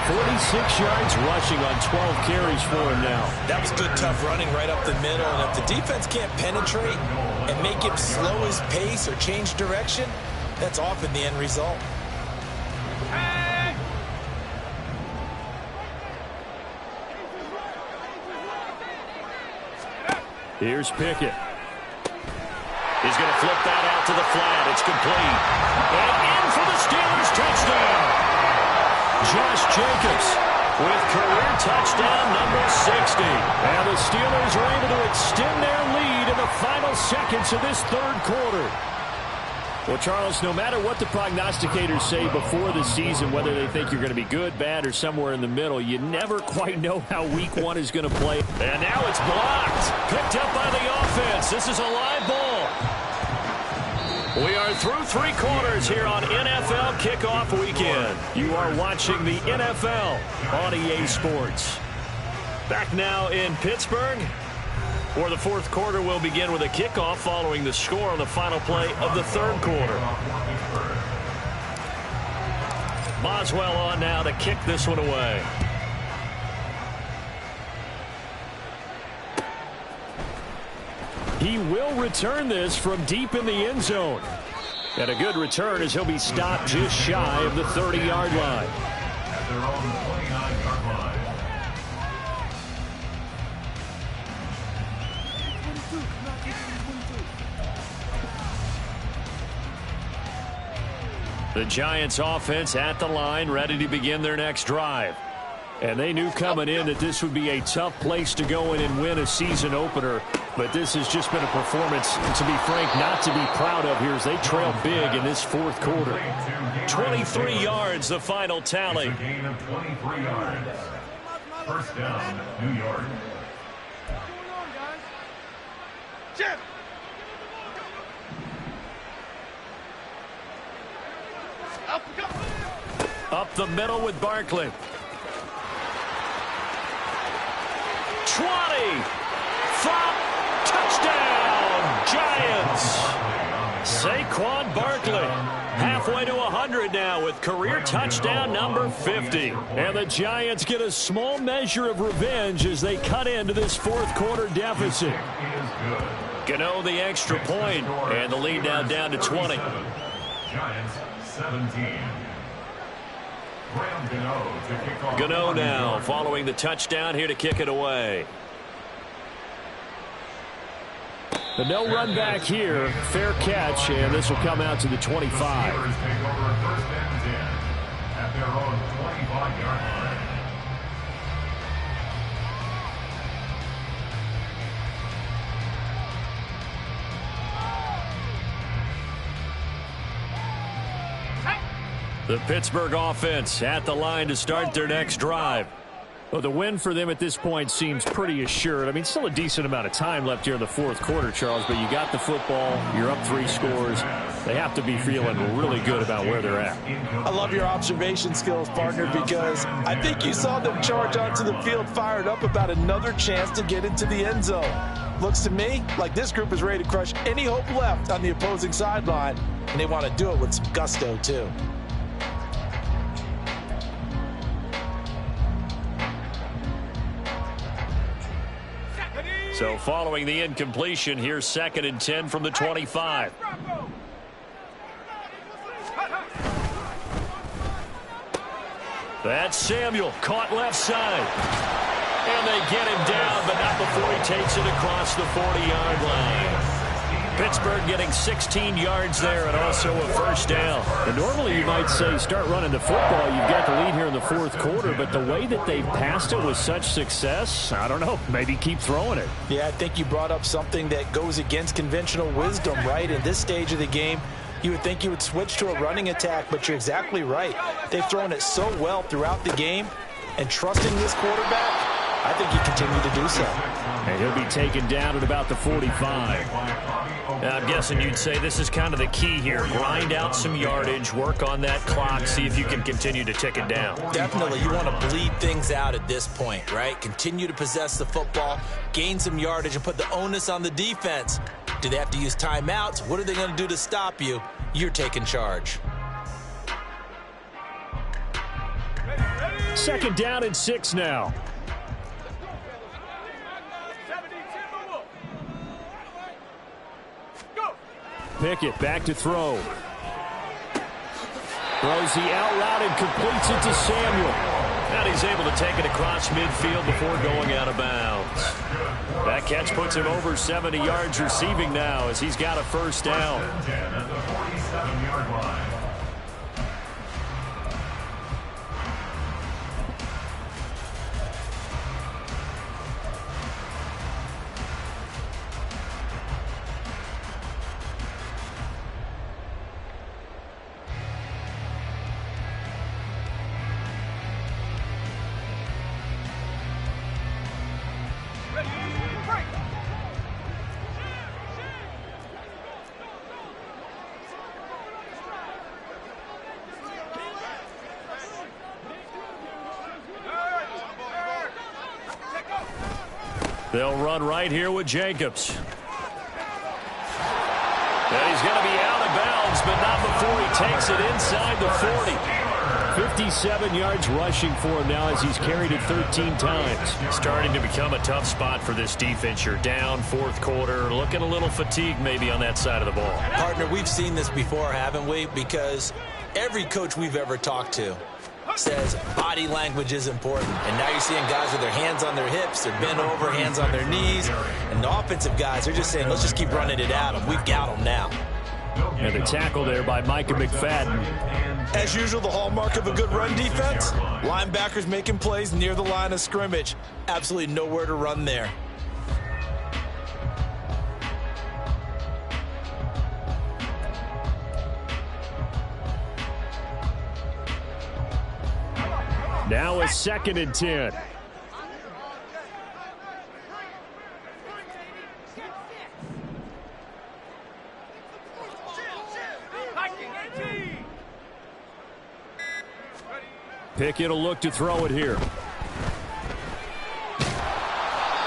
46 yards rushing on 12 carries for him now. That was good, tough running right up the middle. And if the defense can't penetrate and make him slow his pace or change direction, that's often the end result. Here's Pickett. He's going to flip that out to the flat. It's complete. And in for the Steelers touchdown. Josh Jacobs with career touchdown number 60. And the Steelers are able to extend their lead in the final seconds of this 3rd quarter. Well, Charles, no matter what the prognosticators say before the season, whether they think you're going to be good, bad, or somewhere in the middle, you never quite know how week 1 is going to play. And now it's blocked. Picked up by the offense. This is a live ball. We are through 3 quarters here on NFL Kickoff Weekend. You are watching the NFL on EA Sports. Back now in Pittsburgh, where the 4th quarter will begin with a kickoff following the score on the final play of the 3rd quarter. Boswell on now to kick this one away. He will return this from deep in the end zone. And a good return as he'll be stopped just shy of the 30-yard line. They're on the 29-yard line. The Giants offense at the line, ready to begin their next drive. And they knew coming in that this would be a tough place to go in and win a season opener. But this has just been a performance, to be frank, not to be proud of here as they trail big in this fourth quarter. 23 yards, the final tally. It's a gain of 23 yards. First down, New York. Jim. Up the middle with Barkley. 20. Flop. Touchdown. Giants. Saquon Barkley. Halfway to 100 now with career touchdown number 50. And the Giants get a small measure of revenge as they cut into this fourth quarter deficit. Gano the extra point, and the lead now down to 20. Giants 17. Gano now following the touchdown here to kick it away. The no run back here, fair catch, and this will come out to the 25. Take over first and 10 at their own 25-yard line. The Pittsburgh offense at the line to start their next drive. Well, the win for them at this point seems pretty assured. I mean, still a decent amount of time left here in the fourth quarter, Charles, but you got the football, you're up 3 scores. They have to be feeling really good about where they're at. I love your observation skills, partner, because I think you saw them charge onto the field fired up about another chance to get into the end zone. Looks to me like this group is ready to crush any hope left on the opposing sideline, and they want to do it with some gusto, too. So following the incompletion, here's 2nd and 10 from the 25. That's Samuel, caught left side. And they get him down, but not before he takes it across the 40-yard line. Pittsburgh getting 16 yards there and also a first down. And normally you might say start running the football. You've got the lead here in the fourth quarter, but the way that they've passed it with such success, I don't know, maybe keep throwing it. Yeah, I think you brought up something that goes against conventional wisdom, right? In this stage of the game, you would think you would switch to a running attack, but you're exactly right. They've thrown it so well throughout the game, and trusting this quarterback, I think you continue to do so. And he'll be taken down at about the 45. I'm guessing you'd say this is kind of the key here. Grind out some yardage, work on that clock, see if you can continue to tick it down. Definitely. You want to bleed things out at this point, right? Continue to possess the football, gain some yardage, and put the onus on the defense. Do they have to use timeouts? What are they going to do to stop you? You're taking charge. 2nd down and 6 now. Pickett back to throw. Throws the out route and completes it to Samuel. And he's able to take it across midfield before going out of bounds. That catch puts him over 70 yards receiving now as he's got a first down. At the 47-yard line. They'll run right here with Jacobs. And he's going to be out of bounds, but not before he takes it inside the 40. 57 yards rushing for him now as he's carried it 13 times. Starting to become a tough spot for this defense. You're down fourth quarter, looking a little fatigued maybe on that side of the ball. Partner, we've seen this before, haven't we? Because every coach we've ever talked to says body language is important. And now you're seeing guys with their hands on their hips, they're bent over, hands on their knees. And the offensive guys are just saying, let's just keep running it at them. We've got them now. And the tackle there by Micah McFadden. As usual, the hallmark of a good run defense, linebackers making plays near the line of scrimmage. Absolutely nowhere to run there. Now a 2nd and 10. Pickett will look to throw it here.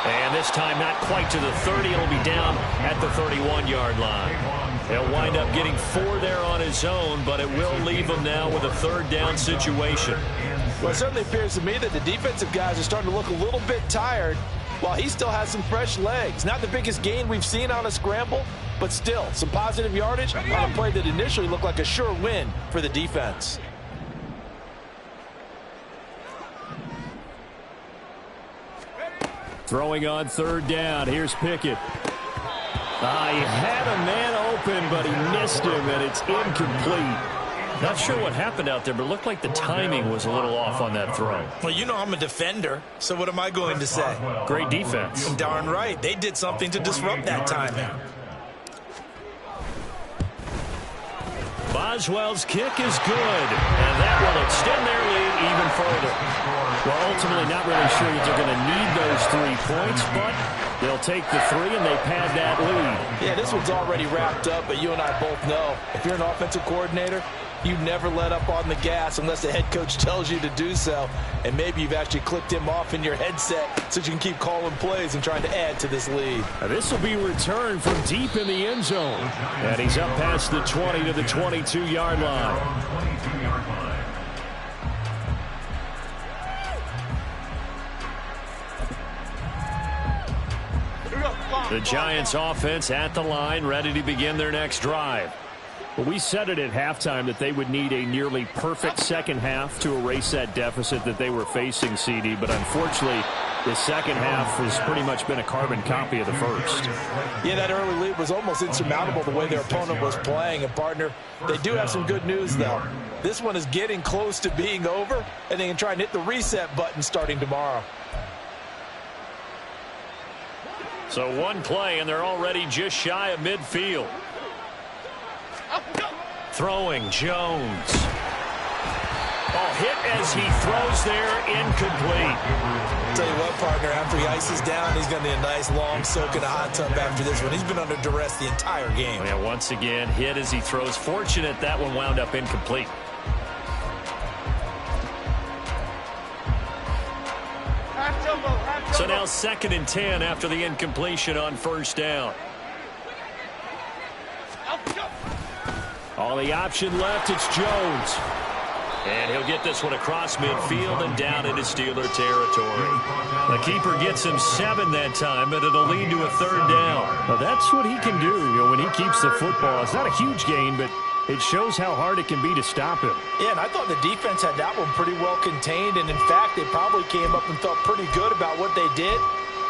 And this time not quite to the 30. It'll be down at the 31-yard line. He'll wind up getting 4 there on his own, but it will leave him now with a 3rd down situation. Well, it certainly appears to me that the defensive guys are starting to look a little bit tired while he still has some fresh legs. Not the biggest gain we've seen on a scramble, but still some positive yardage on a play that initially looked like a sure win for the defense. Throwing on 3rd down. Here's Pickett. He had a man open, but he missed him, and it's incomplete. Not sure what happened out there, but it looked like the timing was a little off on that throw. Well, you know I'm a defender, so what am I going to say? Great defense. Darn right. They did something to disrupt that timing. Boswell's kick is good, and that will extend their lead even further. Well, ultimately not really sure that they're going to need those 3 points, but they'll take the 3 and they pad that lead. Yeah, this one's already wrapped up, but you and I both know if you're an offensive coordinator, you never let up on the gas unless the head coach tells you to do so. And maybe you've actually clicked him off in your headset so you can keep calling plays and trying to add to this lead. Now this will be returned from deep in the end zone. And he's up past the 20 to the 22-yard line. The Giants offense at the line, ready to begin their next drive. Well, we said it at halftime that they would need a nearly perfect second half to erase that deficit that they were facing, CD. But unfortunately, the second half has pretty much been a carbon copy of the first. Yeah, that early lead was almost insurmountable the way their opponent was playing. And, partner, they do have some good news, though. This one is getting close to being over, and they can try and hit the reset button starting tomorrow. So one play, and they're already just shy of midfield. Throwing, Jones. Hit as he throws there, incomplete. Tell you what, partner, after he ices down, he's going to need a nice long soak in a hot tub after this one. He's been under duress the entire game. Yeah, once again, hit as he throws. Fortunate that one wound up incomplete. So now 2nd and 10 after the incompletion on 1st down. All the option left, it's Jones. And he'll get this one across midfield and down into Steeler territory. The keeper gets him 7 that time, but it'll lead to a 3rd down. Well, that's what he can do, when he keeps the football. It's not a huge gain, but it shows how hard it can be to stop him. Yeah, and I thought the defense had that one pretty well contained. And, in fact, they probably came up and felt pretty good about what they did.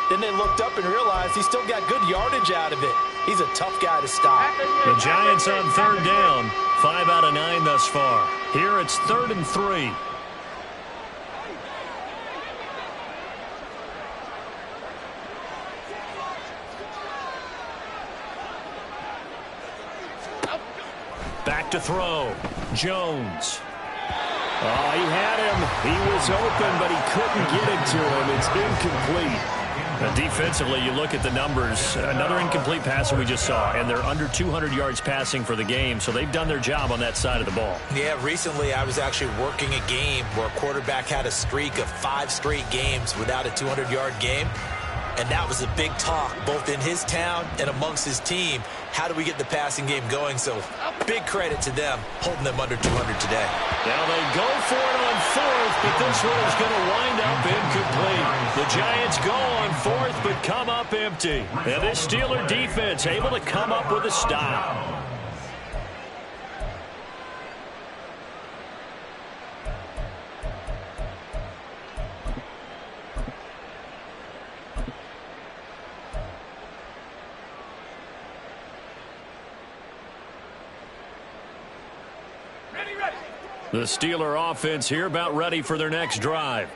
Then they looked up and realized he still got good yardage out of it. He's a tough guy to stop. The Giants on 3rd down. 5 out of 9 thus far. Here it's 3rd and 3. Back to throw. Jones. He had him. He was open, but he couldn't get it to him. It's incomplete. Now, defensively, you look at the numbers. Another incomplete pass that we just saw, and they're under 200 yards passing for the game, so they've done their job on that side of the ball. Yeah, recently I was actually working a game where a quarterback had a streak of 5 straight games without a 200-yard game, and that was a big talk both in his town and amongst his team. How do we get the passing game going? So big credit to them holding them under 200 today. Now they go for it on 4th, but this one is going to wind up incomplete. The Giants go on 4th, but come up empty. And this Steeler defense able to come up with a stop. The Steeler offense here about ready for their next drive.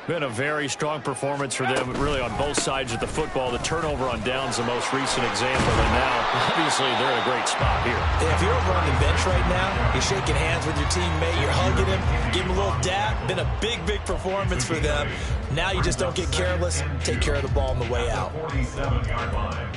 Been a very strong performance for them, really on both sides of the football. The turnover on downs, the most recent example, and now, obviously, they're in a great spot here. Yeah, if you're over on the bench right now, you're shaking hands with your teammate, you're hugging him, give him a little dap. Been a big, big performance for them. Now you just don't get careless. Take care of the ball on the way out. 47-yard line.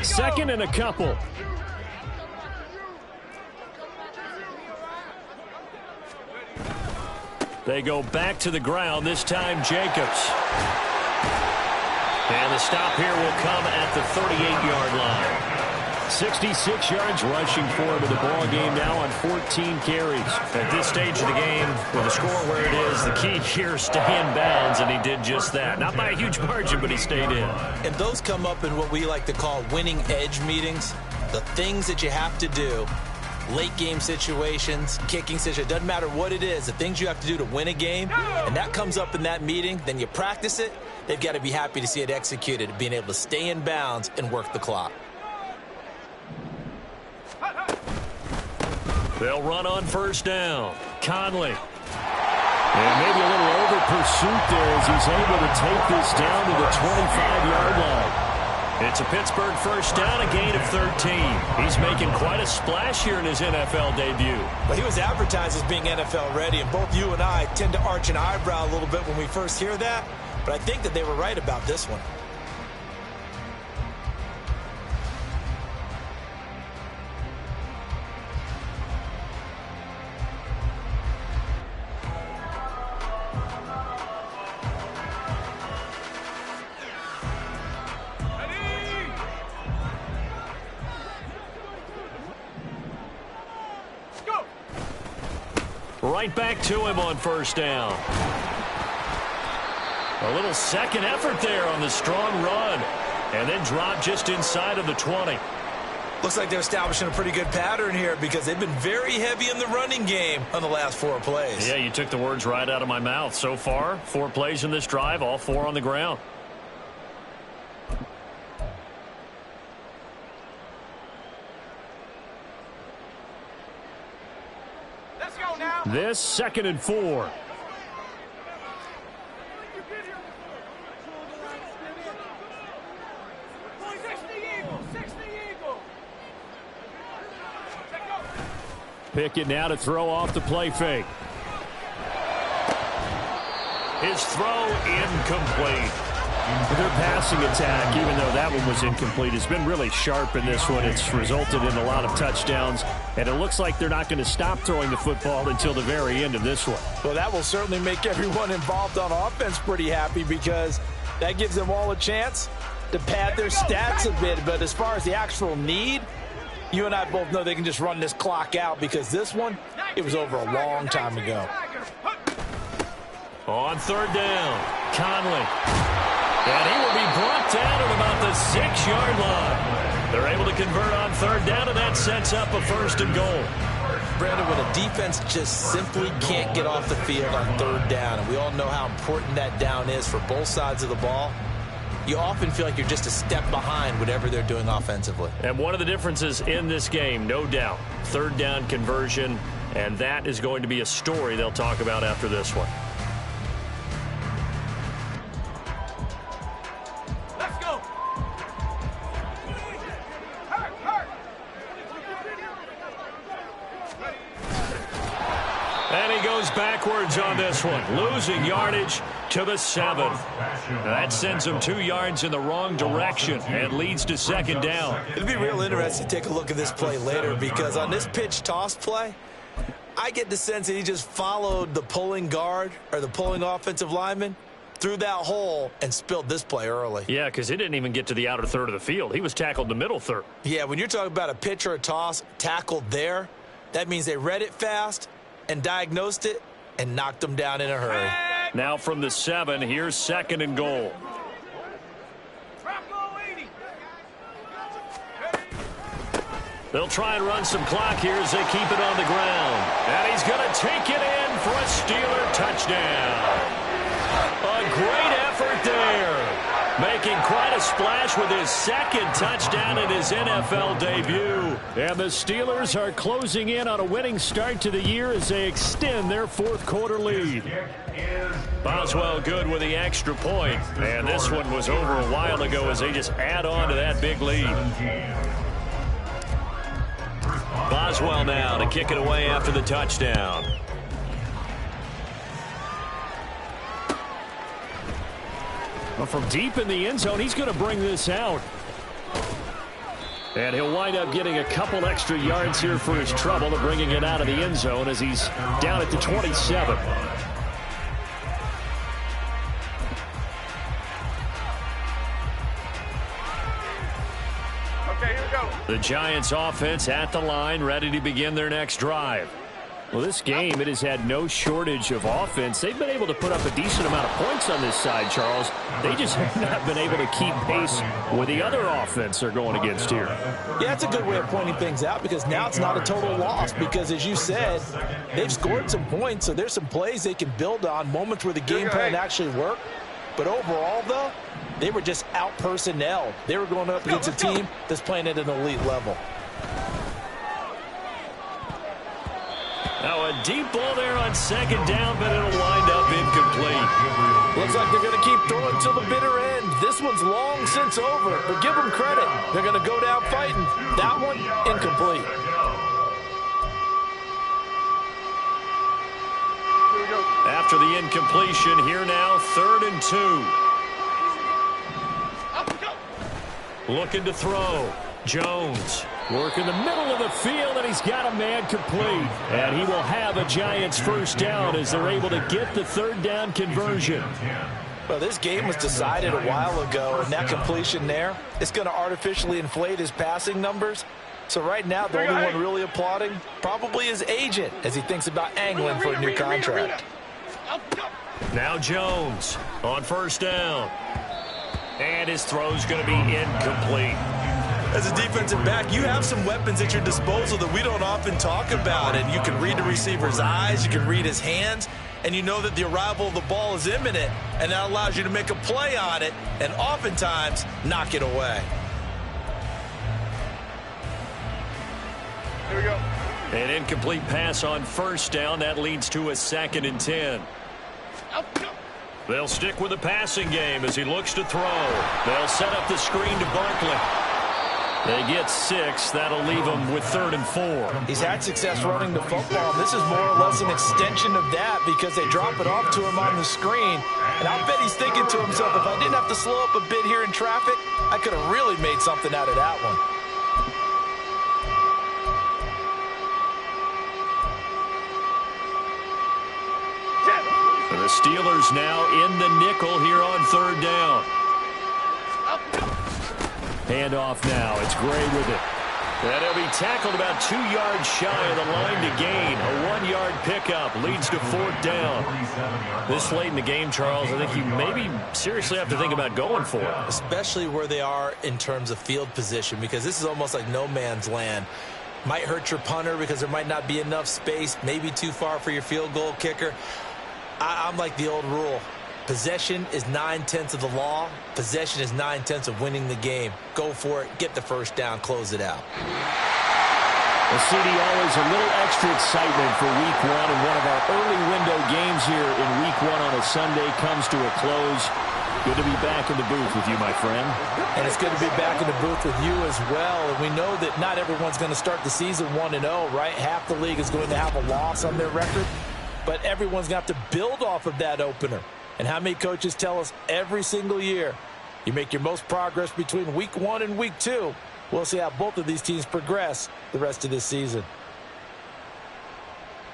Second and a couple. They go back to the ground, this time Jacobs. And the stop here will come at the 38-yard line. 66 yards rushing for him in the ball game now on 14 carries. At this stage of the game, with the score where it is, the key here is stay in bounds, and he did just that. Not by a huge margin, but he stayed in. And those come up in what we like to call winning edge meetings. The things that you have to do, late game situations, kicking situations, doesn't matter what it is, the things you have to do to win a game, and that comes up in that meeting, then you practice it, they've got to be happy to see it executed, being able to stay in bounds and work the clock. They'll run on first down. Conley. And maybe a little over pursuit there as he's able to take this down to the 25-yard line. It's a Pittsburgh first down, a gain of 13. He's making quite a splash here in his NFL debut. Well, he was advertised as being NFL ready, and both you and I tend to arch an eyebrow a little bit when we first hear that, but I think that they were right about this one. Right back to him on first down. A little second effort there on the strong run. And then drop just inside of the 20. Looks like they're establishing a pretty good pattern here because they've been very heavy in the running game on the last 4 plays. Yeah, you took the words right out of my mouth. So far, 4 plays in this drive, all 4 on the ground. This 2nd and 4. Pickett now to throw off the play fake. His throw incomplete. Their passing attack, even though that one was incomplete, has been really sharp in this one. It's resulted in a lot of touchdowns, and it looks like they're not going to stop throwing the football until the very end of this one. Well, that will certainly make everyone involved on offense pretty happy because that gives them all a chance to pad their stats a bit. But as far as the actual need, you and I both know they can just run this clock out because this one, it was over a long time ago. On third down, Conley. And he will be brought down at about the 6-yard line. They're able to convert on third down, and that sets up a 1st and goal. Brandon, when a defense just simply can't get off the field on third down, and we all know how important that down is for both sides of the ball, you often feel like you're just a step behind whatever they're doing offensively. And one of the differences in this game, no doubt, third down conversion, and that is going to be a story they'll talk about after this one. And he goes backwards on this one, losing yardage to the 7. That sends him 2 yards in the wrong direction and leads to 2nd down. It'll be real interesting to take a look at this play later because on this pitch toss play, I get the sense that he just followed the pulling guard or the pulling offensive lineman through that hole and spilled this play early. Yeah, because he didn't even get to the outer third of the field. He was tackled in the middle third. Yeah, when you're talking about a pitch or a toss tackled there, that means they read it fast and diagnosed it and knocked them down in a hurry. Now from the 7, here's 2nd and goal. They'll try and run some clock here as they keep it on the ground. And he's going to take it in for a Steeler touchdown. A great effort there. Making quite a splash with his second touchdown in his NFL debut. And the Steelers are closing in on a winning start to the year as they extend their fourth quarter lead. Boswell good with the extra point. And this one was over a while ago as they just add on to that big lead. Boswell now to kick it away after the touchdown. Well, from deep in the end zone, he's going to bring this out. And he'll wind up getting a couple extra yards here for his trouble of bringing it out of the end zone as he's down at the 27. Okay, here we go. The Giants offense at the line, ready to begin their next drive. Well, this game, it has had no shortage of offense. They've been able to put up a decent amount of points on this side, Charles. They just have not been able to keep pace with the other offense they're going against here. Yeah, that's a good way of pointing things out because now it's not a total loss because, as you said, they've scored some points, so there's some plays they can build on, moments where the game plan actually worked. But overall, though, they were just out-personnel. They were going up against a team that's playing at an elite level. Now a deep ball there on second down, but it'll wind up incomplete. Looks like they're going to keep throwing till the bitter end. This one's long since over, but give them credit. They're going to go down fighting. That one, incomplete. After the incompletion, here now, 3rd and 2. Looking to throw. Jones. Work in the middle of the field, and he's got a man complete. And he will have a Giants first down as they're able to get the 3rd down conversion. Well, this game was decided a while ago, and that completion there, it's going to artificially inflate his passing numbers. So right now, the only one really applauding probably his agent as he thinks about angling for a new contract. Now Jones on first down. And his throw's going to be incomplete. As a defensive back, you have some weapons at your disposal that we don't often talk about. And you can read the receiver's eyes, you can read his hands, and you know that the arrival of the ball is imminent. And that allows you to make a play on it and oftentimes knock it away. Here we go. An incomplete pass on first down. That leads to a 2nd and 10. They'll stick with the passing game as he looks to throw. They'll set up the screen to Barkley. They get 6. That'll leave them with 3rd and 4. He's had success running the football. This is more or less an extension of that because they drop it off to him on the screen. And I bet he's thinking to himself, if I didn't have to slow up a bit here in traffic, I could have really made something out of that one. The Steelers now in the nickel here on 3rd down. Hand off now. It's Gray with it. And he'll be tackled about 2 yards shy of the line to gain. A 1-yard pickup leads to 4th down. This late in the game, Charles, I think you maybe seriously have to think about going for it. Especially where they are in terms of field position, because this is almost like no man's land. Might hurt your punter because there might not be enough space, maybe too far for your field goal kicker. I'm like the old rule. Possession is 9/10 of the law. Possession is 9/10 of winning the game. Go for it. Get the first down. Close it out. Well, CD, always a little extra excitement for Week 1, and one of our early window games here in Week 1 on a Sunday comes to a close. Good to be back in the booth with you, my friend. And it's good to be back in the booth with you as well. And we know that not everyone's going to start the season 1-0, right? Half the league is going to have a loss on their record. But everyone's going to have to build off of that opener. And how many coaches tell us every single year, you make your most progress between Week 1 and Week 2. We'll see how both of these teams progress the rest of this season.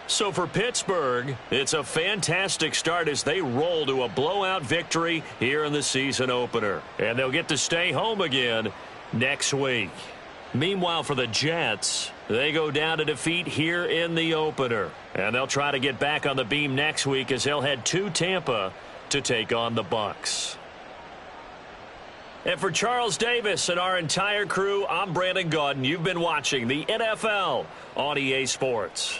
So for Pittsburgh, it's a fantastic start as they roll to a blowout victory here in the season opener. And they'll get to stay home again next week. Meanwhile, for the Jets, they go down to defeat here in the opener. And they'll try to get back on the beam next week as they'll head to Tampa to take on the Bucs. And for Charles Davis and our entire crew, I'm Brandon Gaudin. You've been watching the NFL on EA Sports.